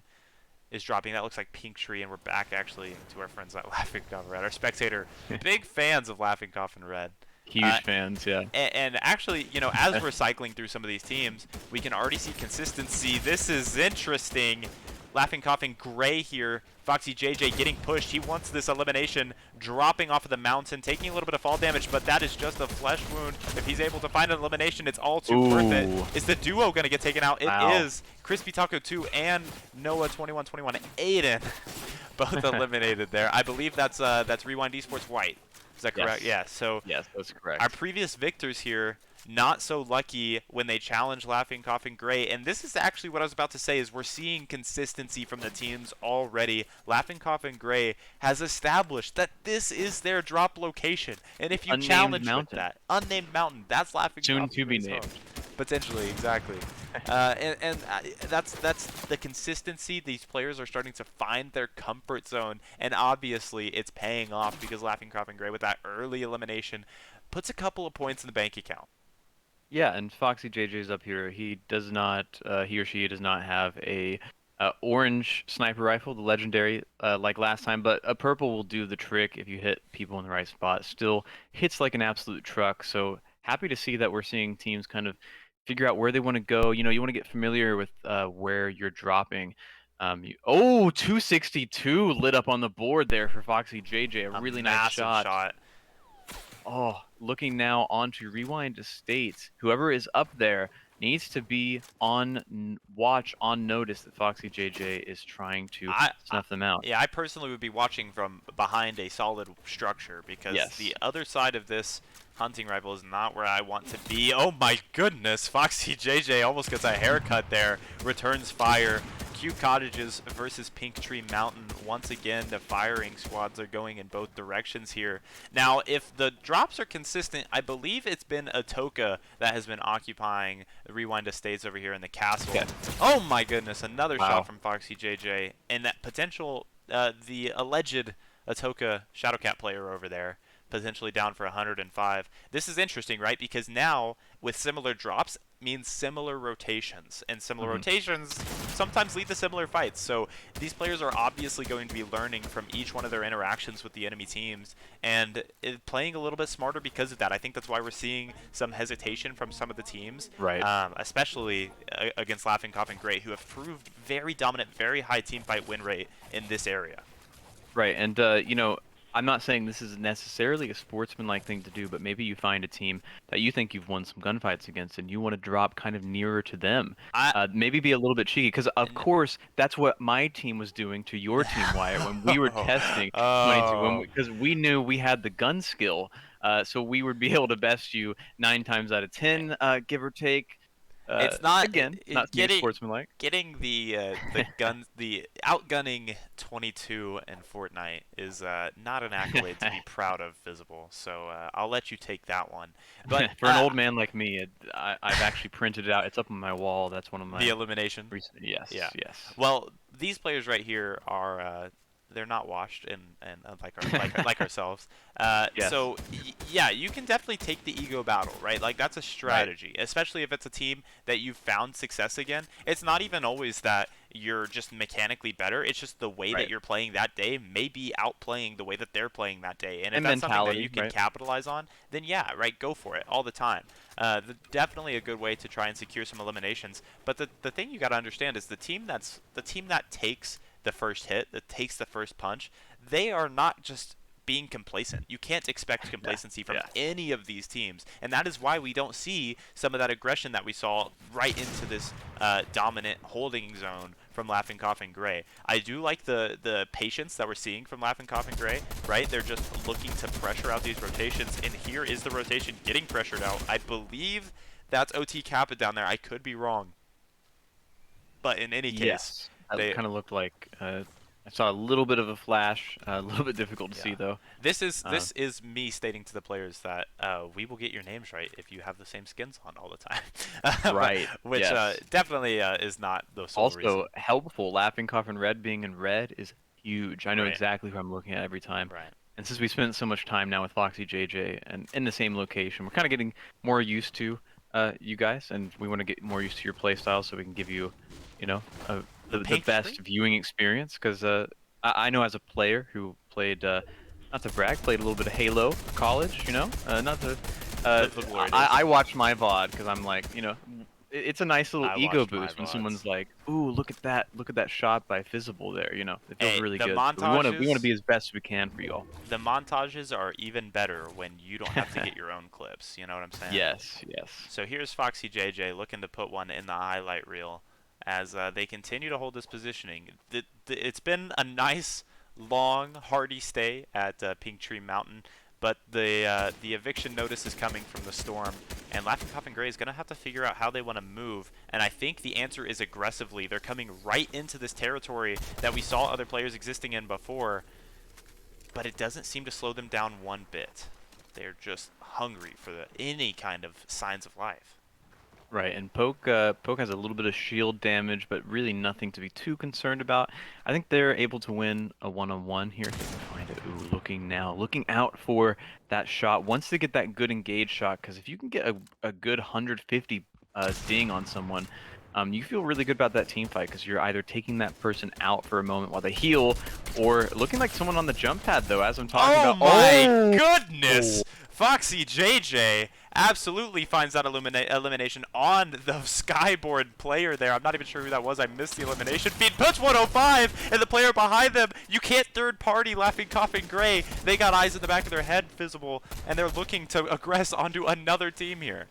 A: is dropping. That looks like Pink Tree, and we're back actually to our friends at Laughing Coffin Red. Our spectator, big fans of Laughing Coffin Red.
B: Huge fans, yeah.
A: And actually, as we're cycling through some of these teams, we can already see consistency. This is interesting. Laughing Coffin Gray here. Foxy JJ getting pushed. He wants this elimination, dropping off of the mountain, taking a little bit of fall damage, but that is just a flesh wound. If he's able to find an elimination, it's all too worth it. Is the duo going to get taken out?
B: Wow.
A: It is. Crispy Taco 2 and Noah 2121 Aiden both eliminated there. I believe that's Rewind Esports White. Is that correct?
B: Yes.
A: Yeah. So
B: Yes, that's correct.
A: our previous victors here, not so lucky when they challenge Laughing Coffin Gray. And this is actually what I was about to say, is we're seeing consistency from the teams already. Laughing Coffin Gray has established that this is their drop location. And if you
B: Unnamed
A: challenge
B: mountain.
A: with that, unnamed mountain, that's Laughing
B: Soon
A: Coffin
B: to be
A: Gray's home.
B: named.
A: Potentially, exactly. And that's the consistency. These players are starting to find their comfort zone, and obviously it's paying off because Laughing Coffin Gray with that early elimination puts a couple of points in the bank account.
B: Yeah, and Foxy JJ's up here. He does not, he or she does not have a orange sniper rifle, the legendary, like last time, but a purple will do the trick if you hit people in the right spot. Still hits like an absolute truck. So happy to see that we're seeing teams kind of figure out where they want to go. You know, you want to get familiar with where you're dropping. Oh, 262 lit up on the board there for Foxy JJ. A
A: A
B: really nice
A: massive
B: shot.
A: shot.
B: Oh, looking now onto Rewind to States. Whoever is up there needs to be on watch, on notice that Foxy JJ is trying to
A: I
B: snuff them out.
A: yeah, I personally would be watching from behind a solid structure because
B: Yes.
A: the other side of this hunting rifle is not where I want to be. Oh my goodness, Foxy JJ almost gets a haircut there. Returns fire. Cute Cottages versus Pink Tree Mountain. Once again, the firing squads are going in both directions here. Now, if the drops are consistent, I believe it's been Atoka that has been occupying the Rewind Estates over here in the castle.
B: Okay.
A: Oh my goodness, another
B: Wow.
A: shot from Foxy JJ. And that potential, the alleged Atoka Shadowcat player over there, potentially down for 105. This is interesting, right? Because now, with similar drops, means similar rotations, and similar rotations sometimes lead to similar fights. So these players are obviously going to be learning from each one of their interactions with the enemy teams and playing a little bit smarter because of that. I think that's why we're seeing some hesitation from some of the teams,
B: Right.
A: especially against Laughing Cough and Great, who have proved very dominant, very high team fight win rate in this area.
B: Right. And you know, I'm not saying this is necessarily a sportsmanlike thing to do, but maybe you find a team that you think you've won some gunfights against and you want to drop kind of nearer to them.
A: I
B: Maybe be a little bit cheeky, because of
A: n-
B: course that's what my team was doing to your team, Wyatt, when we were testing 22,
A: Oh.
B: because we knew we had the gun skill, so we would be able to best you 9 times out of 10, give or take.
A: It's not
B: Again, not being sportsmanlike.
A: getting the guns, the outgunning 22 in Fortnite is not an accolade to be proud of, Visible. So I'll let you take that one. But
B: For an old man like me, I've actually printed it out. It's up on my wall. That's one of
A: the
B: my
A: elimination.
B: recent. Yes,
A: Yeah.
B: yes.
A: Well, these players right here are they're not washed and like ourselves.
B: Yes.
A: So yeah, you can definitely take the ego battle, right? Like that's a strategy, especially if it's a team that you've found success again. It's not even always that you're just mechanically better. It's just the way that
B: Right.
A: you're playing that day may be outplaying the way that they're playing that day. And if
B: And
A: that's something that
B: mentality,
A: you can
B: right?
A: capitalize on, then yeah, right, go for it all the time. Definitely a good way to try and secure some eliminations. But the thing you got to understand is the team that takes the first hit, that takes the first punch, they are not just being complacent. You can't expect complacency from
B: Yeah.
A: any of these teams, and that is why we don't see some of that aggression that we saw right into this dominant holding zone from Laughing Cough and Gray. I do like the patience that we're seeing from Laughing Cough and Gray, right? They're just looking to pressure out these rotations, and here is the rotation getting pressured out. I believe that's OT Kappa down there. I could be wrong. But in any case,
B: Yes. That
A: they
B: kind of looked like I saw a little bit of a flash. A little bit difficult to see
A: yeah.
B: though.
A: This is me stating to the players that we will get your names right if you have the same skins on all the time.
B: Right.
A: Which
B: Yes.
A: definitely is not the sole reason.
B: Also helpful. Laughing Cough and Red being in red is huge. I know
A: Right.
B: exactly who I'm looking at every time.
A: Right.
B: And since we spent so much time now with Foxy JJ and in the same location, we're kind of getting more used to you guys, and we want to get more used to your play style so we can give you, you know, the
A: Pink
B: best
A: tree?
B: viewing experience. Because I know as a player who played, not to brag, played a little bit of Halo college, you know, not to.
A: The glory days.
B: I watch my VOD because I'm like, you know, it's a nice little
A: I
B: ego
A: watched my
B: boost when
A: VODs.
B: someone's like, "Ooh, look at that shot by Visible there." You know, it feels
A: Hey,
B: really
A: the
B: good. So we want to
A: montages
B: be as best we can for y'all.
A: the montages are even better when you don't have to get your own clips. You know what I'm saying?
B: Yes, yes.
A: So here's Foxy JJ looking to put one in the highlight reel as they continue to hold this positioning. It's been a nice, long, hardy stay at Pink Tree Mountain, but the eviction notice is coming from the storm, and Laughing Cough and Gray is going to have to figure out how they want to move, and I think the answer is aggressively. They're coming right into this territory that we saw other players existing in before, but it doesn't seem to slow them down one bit. They're just hungry for any kind of signs of life.
B: Right, and Poke has a little bit of shield damage, but really nothing to be too concerned about. I think they're able to win a one-on-one here. If they can find it. Ooh, looking out for that shot. Once they get that good engaged shot, because if you can get a good 150 ding on someone, you feel really good about that team fight because you're either taking that person out for a moment while they heal, or looking like someone on the jump pad though, as I'm talking
A: Oh
B: about.
A: my
B: Oh!
A: goodness! Foxy JJ absolutely finds that elimination on the skyboard player there. I'm not even sure who that was. I missed the elimination feed. Puts 105, and the player behind them, you can't third party Laughing Coughing Gray. They got eyes in the back of their head visible, and they're looking to aggress onto another team here.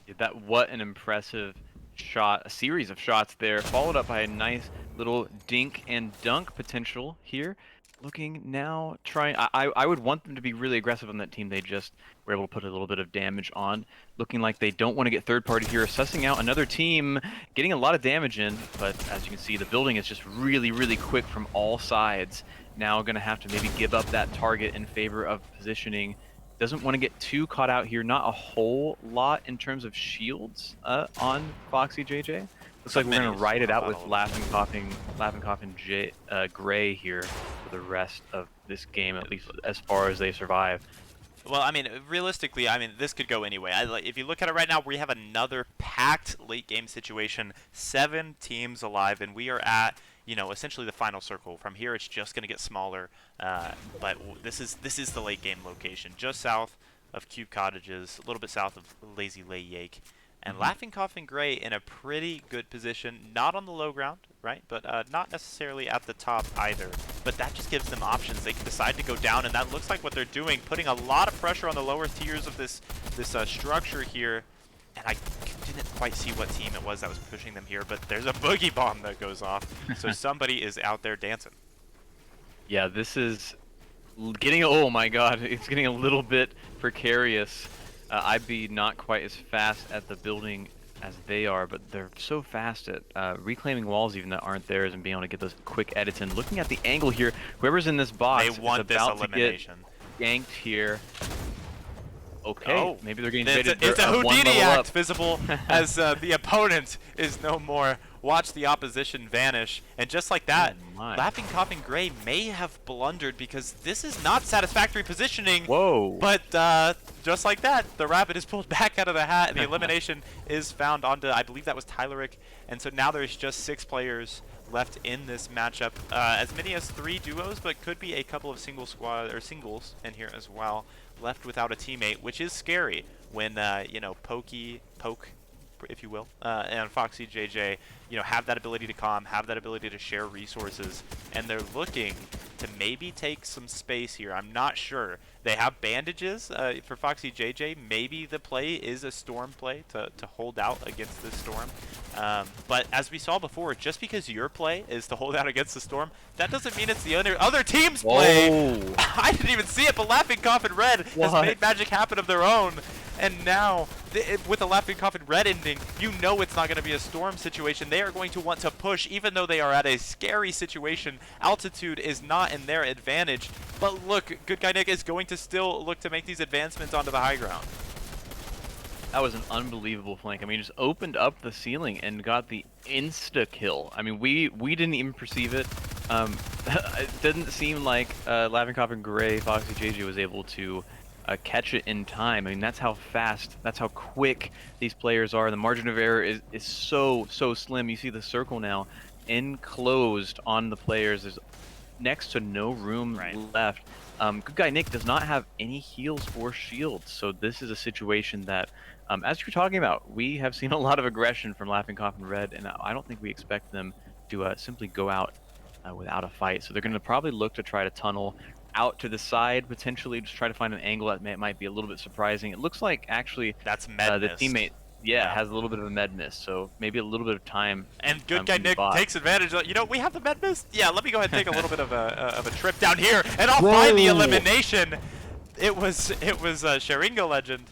B: Yeah, what an impressive shot, a series of shots there, followed up by a nice little dink and dunk potential here. Looking now, trying. I would want them to be really aggressive on that team. They just were able to put a little bit of damage on. Looking like they don't want to get third party here. Sussing out another team, getting a lot of damage in, but as you can see, the building is just really, really quick from all sides. Now going to have to maybe give up that target in favor of positioning. Doesn't want to get too caught out here. Not a whole lot in terms of shields on Foxy JJ. Looks like we're going to ride it out with Laughing Coughing Gray here for the rest of this game, at least as far as they survive.
A: Well, I mean, realistically, I mean, this could go anyway. If you look at it right now, we have another packed late game situation. 7 teams alive, and we are at, you know, essentially the final circle. From here, it's just going to get smaller. But this is the late game location, just south of Cube Cottages, a little bit south of Lazy Lay Yake. And Laughing Coughing Gray in a pretty good position, not on the low ground, right? But not necessarily at the top either. But that just gives them options. They can decide to go down, and that looks like what they're doing, putting a lot of pressure on the lower tiers of this structure here. And I didn't quite see what team it was that was pushing them here, but there's a boogie bomb that goes off. So somebody is out there dancing.
B: Yeah, this is getting, oh my god, it's getting a little bit precarious. I'd be not quite as fast at the building as they are, but they're so fast at reclaiming walls even that aren't theirs and being able to get those quick edits in. Looking at the angle here, whoever's in this box
A: They want
B: is about
A: this elimination.
B: to get yanked here. Okay,
A: oh,
B: maybe they're getting traded.
A: It's a Houdini act visible as the opponent is no more. Watch the opposition vanish, and just like that, Laughing Coughing Gray may have blundered because this is not satisfactory positioning.
B: Whoa!
A: But just like that, the rabbit is pulled back out of the hat, and the elimination is found onto, I believe that was Tyleric, and so now there's just 6 players left in this matchup. As many as 3 duos, but could be a couple of singles in here as well. Left without a teammate, which is scary when you know, Poke, if you will, and Foxy JJ, you know, have that ability to calm, have that ability to share resources, and they're looking to maybe take some space here. I'm not sure. They have bandages for Foxy JJ. Maybe the play is a storm play to hold out against the storm. But as we saw before, just because your play is to hold out against the storm, that doesn't mean it's the other team's play. I didn't even see it, but Laughing Coughing Red has made magic happen of their own. And now, with the Laughing Coughing Red ending, you know it's not going to be a storm situation. They are going to want to push, even though they are at a scary situation. Altitude is not in their advantage. But look, Good Guy Nick is going to still look to make these advancements onto the high ground.
B: That was an unbelievable flank. I mean, just opened up the ceiling and got the insta-kill. I mean, we didn't even perceive it. It didn't seem like Laughing Coughing Gray, Foxy JJ was able to catch it in time. I mean, that's how fast, that's how quick these players are. The margin of error is so slim. You see the circle now enclosed on the players. There's next to no room left. Good Guy Nick does not have any heals or shields, so this is a situation that, as you're talking about, we have seen a lot of aggression from Laughing Coughing Red, and I don't think we expect them to simply go out without a fight. So they're going to probably look to try to tunnel out to the side, potentially just try to find an angle that might be a little bit surprising. It looks like actually
A: that's med
B: the teammate has a little bit of a med miss, so maybe a little bit of time.
A: And Good Guy Nick takes advantage of, you know, we have the med miss. Yeah, let me go ahead and take a little bit of a trip down here, and I'll find the elimination. It was Sharingo Legend,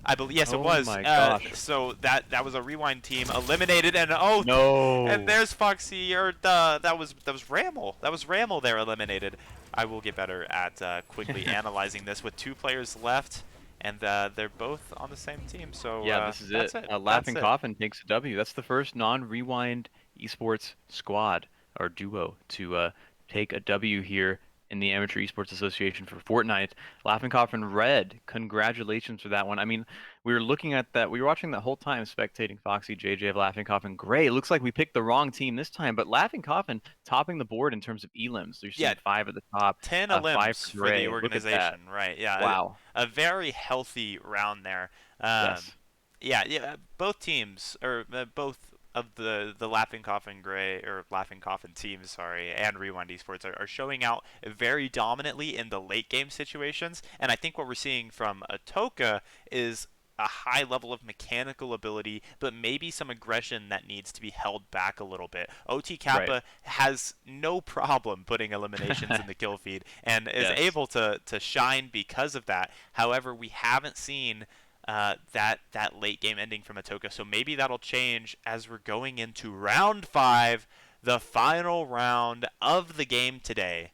A: I believe. Yes, it was.
B: Oh my gosh.
A: So that was a rewind team eliminated, and and there's Foxy, or that was Ramel. That was Ramel there eliminated. I will get better at quickly analyzing this with 2 players left. and they're both on the same team. So
B: Yeah, this is
A: that's
B: it.
A: it. That's
B: Laughing
A: it.
B: Coffin takes a W. That's the first non-rewind esports squad or duo to take a W here in the Amateur Esports Association for Fortnite. Laughing Coffin Red, congratulations for that one. I mean, we were looking at that. We were watching that whole time, spectating Foxy JJ of Laughing Coffin Gray. It looks like we picked the wrong team this time, but Laughing Coffin topping the board in terms of elims. You're
A: Yeah,
B: seeing 5 at the top,
A: 10
B: 5
A: elims
B: for
A: for the
B: Gray. Look at that.
A: organization, right? Yeah,
B: Wow.
A: a very healthy round there.
B: Yes.
A: Yeah. Both teams, or both of the Laughing Coffin Gray or Laughing Coffin teams, sorry, and Rewind Esports are showing out very dominantly in the late game situations. And I think what we're seeing from Atoka is a high level of mechanical ability, but maybe some aggression that needs to be held back a little bit. OT
B: Right.
A: Kappa has no problem putting eliminations in the kill feed and is
B: Yes.
A: able to shine because of that. However, we haven't seen that late game ending from Atoka, so maybe that'll change as we're going into round 5, the final round of the game today,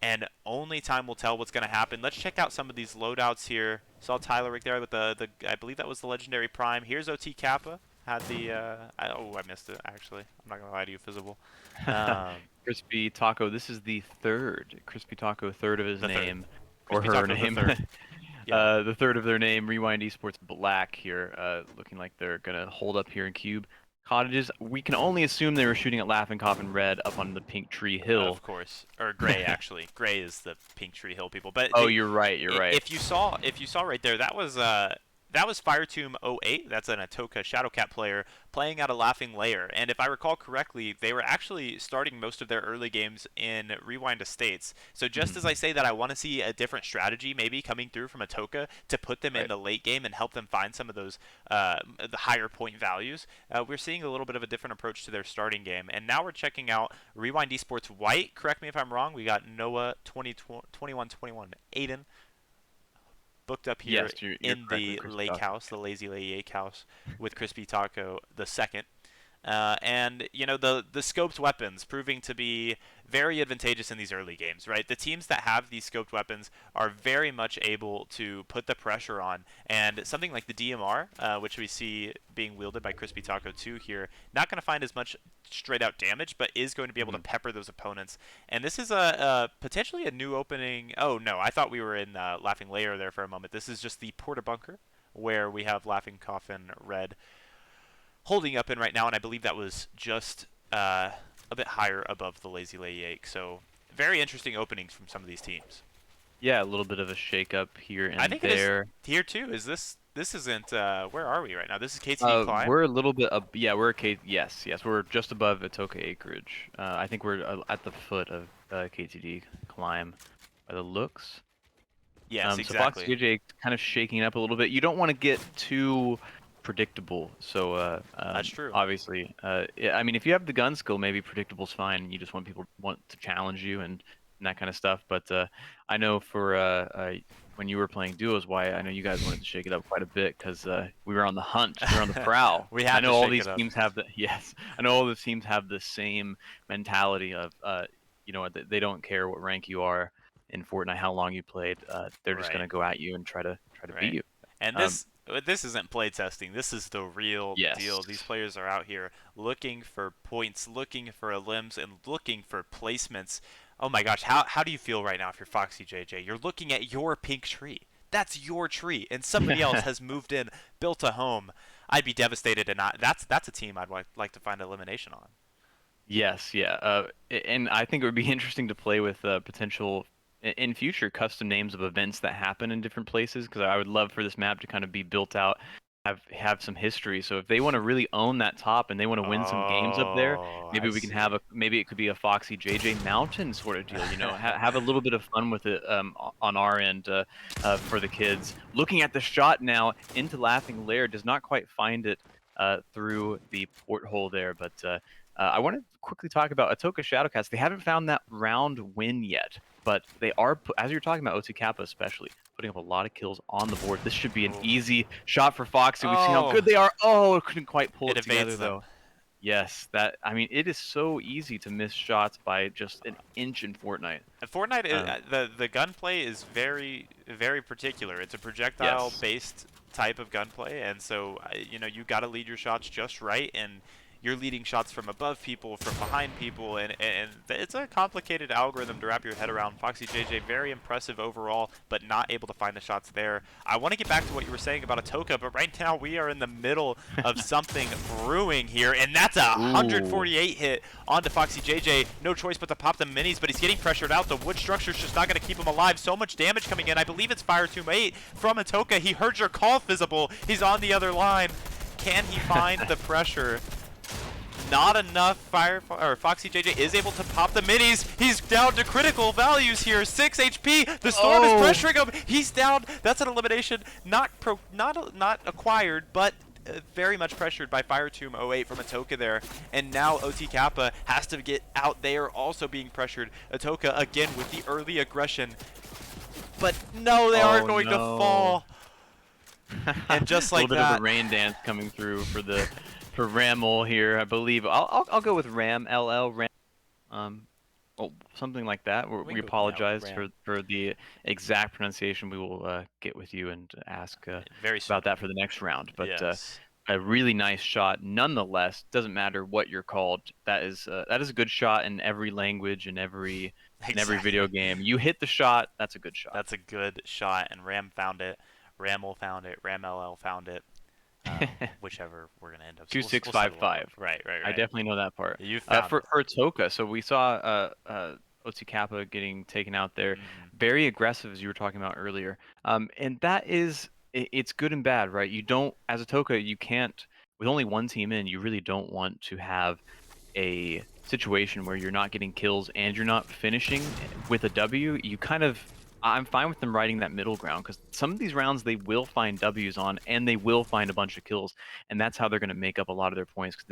A: and only time will tell what's going to happen. Let's check out some of these loadouts here. Saw Tyler right there with the I believe that was the legendary prime. Here's OT Kappa. Had the I missed it actually. I'm not gonna lie to you, Visible. Um,
B: Crispy Taco, this is the third. Crispy Taco, third of his
A: the third,
B: name, or
A: Crispy
B: her
A: Taco the
B: name.
A: third. Yeah,
B: The third of their name, Rewind Esports Black here, looking like they're gonna hold up here in Cube Cottages. We can only assume they were shooting at Laughing Coffin Red up on the Pink Tree Hill.
A: of course, or Gray actually. Gray is the Pink Tree Hill people. But
B: Oh, you're right, you're right.
A: if you saw right there, that was Firetomb 08. That's an Atoka Shadowcat player playing out a Laughing Lair. And if I recall correctly, they were actually starting most of their early games in Rewind Estates. So just
B: Mhm.
A: as I say that I want to see a different strategy maybe coming through from Atoka to put them in
B: Right.
A: the late game and help them find some of those the higher point values, we're seeing a little bit of a different approach to their starting game. And now we're checking out Rewind Esports White. Correct me if I'm wrong. We got Noah 2121 Aiden booked up here
B: Yes, you're
A: in
B: correct with
A: the
B: Crispy
A: lake
B: Taco.
A: house, the lazy lake house, with Crispy Taco the second. And the scoped weapons proving to be very advantageous in these early games, right? The teams that have these scoped weapons are very much able to put the pressure on, and something like the DMR, which we see being wielded by Crispy Taco 2 here, not going to find as much straight out damage, but is going to be able to
B: Mhm.
A: pepper those opponents. And this is a potentially a new opening. Oh no, I thought we were in Laughing Lair there for a moment. This is just the Porta Bunker, where we have Laughing Coffin Red holding up in right now, and I believe that was just a bit higher above the Lazy Lake. So very interesting openings from some of these teams.
B: Yeah, a little bit of a shake up here
A: I
B: and
A: think it is
B: there.
A: here too. Is this? This isn't. Where are we right now? This is KTD Climb.
B: We're a little bit up. Yeah, we're yes, yes, we're just above Atoka Acreage. I think we're at the foot of KTD Climb by the looks.
A: Yes,
B: So Fox
A: exactly.
B: JJ kind of shaking up a little bit. You don't want to get too predictable. So
A: That's true.
B: obviously, yeah, I mean, if you have the gun skill, maybe predictable's fine. You just want people want to challenge you and that kind of stuff. But I know for when you were playing duos, why I know you guys wanted to shake it up quite a bit because we were on the hunt, we were on the prowl.
A: We
B: I
A: had to
B: know all
A: shake
B: these
A: it up.
B: teams have the yes, I know all the teams have the same mentality of you know what, they don't care what rank you are in Fortnite, how long you played, they're just
A: Right.
B: gonna go at you and try to beat
A: Right.
B: you.
A: And
B: Um,
A: this isn't play testing. This is the real
B: yes,
A: deal. These players are out here looking for points, looking for limbs, and looking for placements. Oh my gosh, how do you feel right now if you're Foxy JJ? You're looking at your pink tree. That's your tree, and somebody else has moved in, built a home. I'd be devastated, and that's a team I'd like to find elimination on.
B: yes, yeah. And I think it would be interesting to play with potential in future custom names of events that happen in different places because I would love for this map to kind of be built out, have some history. So if they want to really own that top and they want to win some games up there,
A: Oh,
B: maybe
A: I
B: we can have
A: see.
B: a maybe it could be a Foxy JJ Mountain sort of deal. You know, have a little bit of fun with it on our end for the kids. Looking at the shot now into Laughing Lair does not quite find it through the porthole there, but. I want to quickly talk about Atoka Shadowcats. They haven't found that round win yet, but they are, as you're talking about OT Kappa especially, putting up a lot of kills on the board. This should be an
A: Oh.
B: easy shot for Foxy. We've seen how
A: Oh,
B: good they are. Oh, it couldn't quite pull
A: it
B: it together
A: evades them.
B: though. Yes, that I mean, it is so easy to miss shots by just an inch in Fortnite.
A: And Fortnite is,
B: Um,
A: the gunplay is very particular. It's a projectile
B: yes.
A: based type of gunplay, and so you know you got to lead your shots just right, and you're leading shots from above people, from behind people, and it's a complicated algorithm to wrap your head around. Foxy JJ very impressive overall, but not able to find the shots there. I want to get back to what you were saying about Atoka, but right now we are in the middle of something brewing here, and that's a
B: Ooh.
A: 148 hit onto Foxy JJ. No choice but to pop the minis, but he's getting pressured out. The wood structure's just not going to keep him alive. So much damage coming in. I believe it's Fire Tomb 8 from Atoka. He heard your call, Fizzable. He's on the other line. Can he find the pressure? Not enough. Foxy JJ is able to pop the minis. He's down to critical values here. 6 HP. The storm is
B: Oh.
A: pressuring him. He's down. That's an elimination. Not acquired, but very much pressured by Fire Tomb 08 from Atoka there. And now OT Kappa has to get out there, also being pressured. Atoka again with the early aggression. But no, they are
B: Oh
A: going to
B: no.
A: fall.
B: A
A: And just
B: little
A: like
B: bit of the
A: that,
B: rain dance coming through for Ramel here, I believe. I'll go with Ram LL Ram. Um, oh, something like that.
A: we
B: We
A: can go with, yeah,
B: apologize
A: Ram.
B: for the exact pronunciation. We will get with you and ask
A: Very
B: about
A: soon.
B: that for the next round. But
A: Yes.
B: a really nice shot, nonetheless. Doesn't matter what you're called. That is a good shot in every language and every video
A: Exactly.
B: game. You hit the shot, that's a good shot.
A: That's a good shot, and Ram found it. Ramel found it. Ram LL found it. Whichever we're gonna end up. So
B: Two six
A: we'll
B: five
A: settle on one.
B: five.
A: Right, right,
B: I
A: right.
B: definitely know that part.
A: You found it.
B: For Toka, so we saw Otsu Kappa getting taken out there,
A: Hmm.
B: very aggressive as you were talking about earlier. And that is it's good and bad, right? You don't as a Toka, you can't with only one team in, you really don't want to have a situation where you're not getting kills and you're not finishing with a W. You kind of I'm fine with them riding that middle ground because some of these rounds they will find W's on and they will find a bunch of kills, and that's how they're going to make up a lot of their points because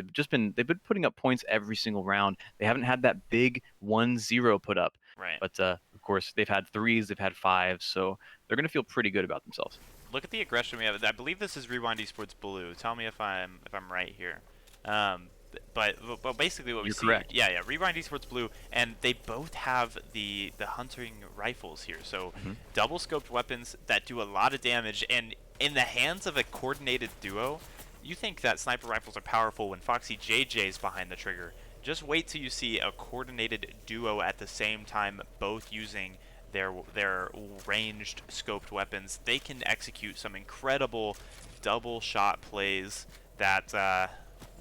B: they've been putting up points every single round. They haven't had that big 1-0 put up,
A: Right.
B: but of course they've had threes, they've had fives, so they're going to feel pretty good about themselves.
A: Look at the aggression we have. I believe this is Rewind Esports Blue. Tell me if I'm right here. Um, but basically what we
B: You're
A: see,
B: correct.
A: yeah, Rewind Esports Blue, and they both have the hunting rifles here. So
B: Hmm.
A: double scoped weapons that do a lot of damage, and in the hands of a coordinated duo, you think that sniper rifles are powerful when Foxy JJ's behind the trigger. Just wait till you see a coordinated duo at the same time, both using their ranged scoped weapons. They can execute some incredible double shot plays that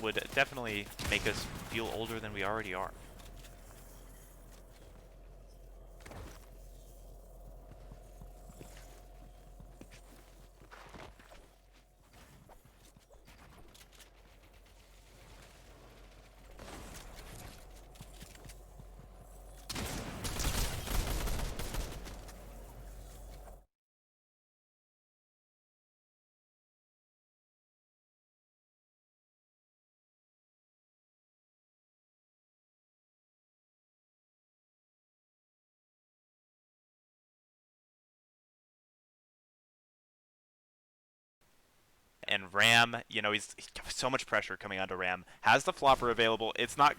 A: would definitely make us feel older than we already are. And Ram, you know, he's so much pressure coming onto Ram. Has the flopper available. It's not just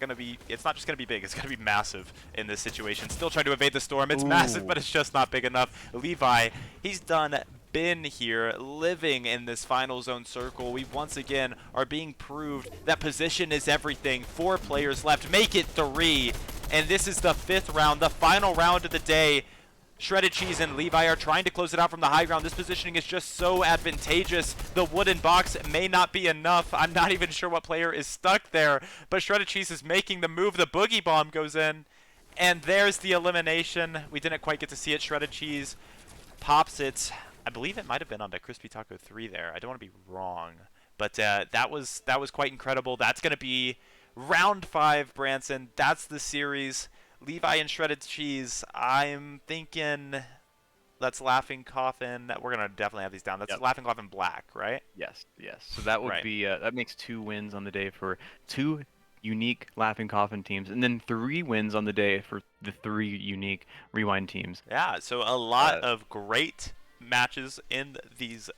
A: gonna be big. It's gonna be massive in this situation. Still trying to evade the storm. It's massive, but
B: Ooh.
A: it's just not big enough. Levi, he's done been here, living in this final zone circle. We once again are being proved that position is everything. 4 players left. Make it 3. And this is the 5th round, the final round of the day. Shredded Cheese and Levi are trying to close it out from the high ground. This positioning is just so advantageous. The wooden box may not be enough. I'm not even sure what player is stuck there, but Shredded Cheese is making the move. The boogie bomb goes in, and there's the elimination. We didn't quite get to see it. Shredded Cheese pops it. I believe it might have been onto Crispy Taco 3 there. I don't want to be wrong, but that was quite incredible. That's going to be round 5, Branson. That's the series. Levi and Shredded Cheese. I'm thinking that's Laughing Coffin. We're gonna definitely have these down. That's
B: Yep.
A: Laughing Coffin Black, right?
B: Yes, yes. So that would
A: Right.
B: be that makes 2 wins on the day for 2 unique Laughing Coffin teams, and then 3 wins on the day for the 3 unique Rewind teams.
A: Yeah. So a lot
B: Uh,
A: of great matches in these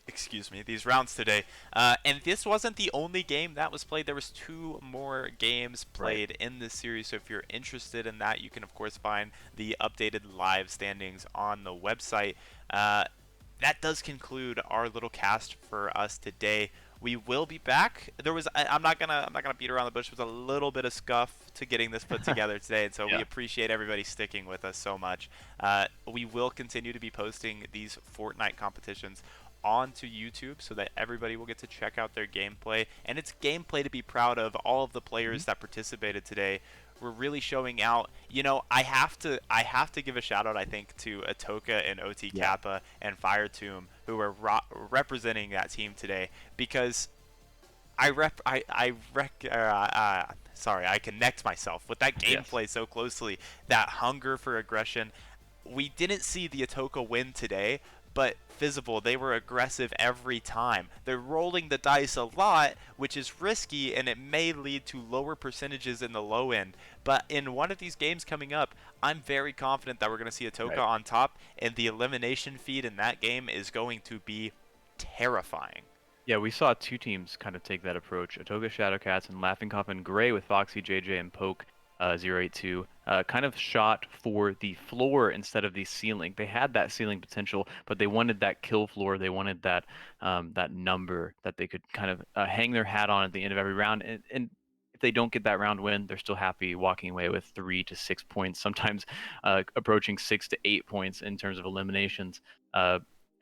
A: excuse me, these rounds today. And this wasn't the only game that was played. There was two more games
B: Right.
A: played in this series. So if you're interested in that, you can of course find the updated live standings on the website. That does conclude our little cast for us today. We will be back. I'm not gonna beat around the bush. There was a little bit of scuff to getting this put together today, and so we
B: Yeah.
A: appreciate everybody sticking with us so much. We will continue to be posting these Fortnite competitions onto YouTube so that everybody will get to check out their gameplay, and it's gameplay to be proud of. All of the
B: Mhm.
A: players that participated today were really showing out. I have to give a shout out, I think, to Atoka and OT
B: Yeah.
A: Kappa and Firetomb, who were representing that team today, because I connect myself with that
B: Yes.
A: gameplay so closely. That hunger for aggression. We didn't see the Atoka win today, but visible, they were aggressive every time. They're rolling the dice a lot, which is risky, and it may lead to lower percentages in the low end. But in one of these games coming up, I'm very confident that we're going to see Atoka
B: Right.
A: on top, and the elimination feed in that game is going to be terrifying.
B: Yeah, we saw two teams kind of take that approach. Atoga Shadowcats and Laughing Cough and Gray with Foxy JJ and Poke 082 kind of shot for the floor instead of the ceiling. They had that ceiling potential, but they wanted that kill floor. They wanted that number that they could kind of hang their hat on at the end of every round. And if they don't get that round win, they're still happy walking away with 3 to 6 points, sometimes approaching 6 to 8 points in terms of eliminations.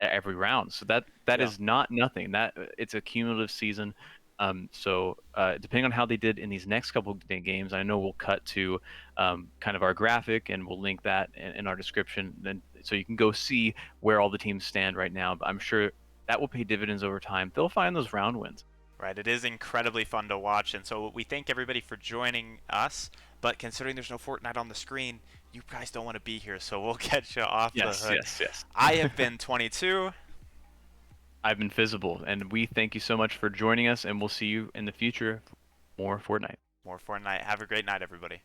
B: Every round. So that
A: Yeah.
B: is not nothing. That it's a cumulative season. Depending on how they did in these next couple of games, I know we'll cut to kind of our graphic and we'll link that in our description. Then so you can go see where all the teams stand right now. But I'm sure that will pay dividends over time. They'll find those round wins.
A: Right, it is incredibly fun to watch, and so we thank everybody for joining us. But considering there's no Fortnite on the screen, you guys don't want to be here, so we'll get you off the
B: Yes,
A: hook.
B: yes, yes.
A: I have been 22.
B: I've been Visible, and we thank you so much for joining us, and we'll see you in the future for more Fortnite.
A: More Fortnite. Have a great night, everybody.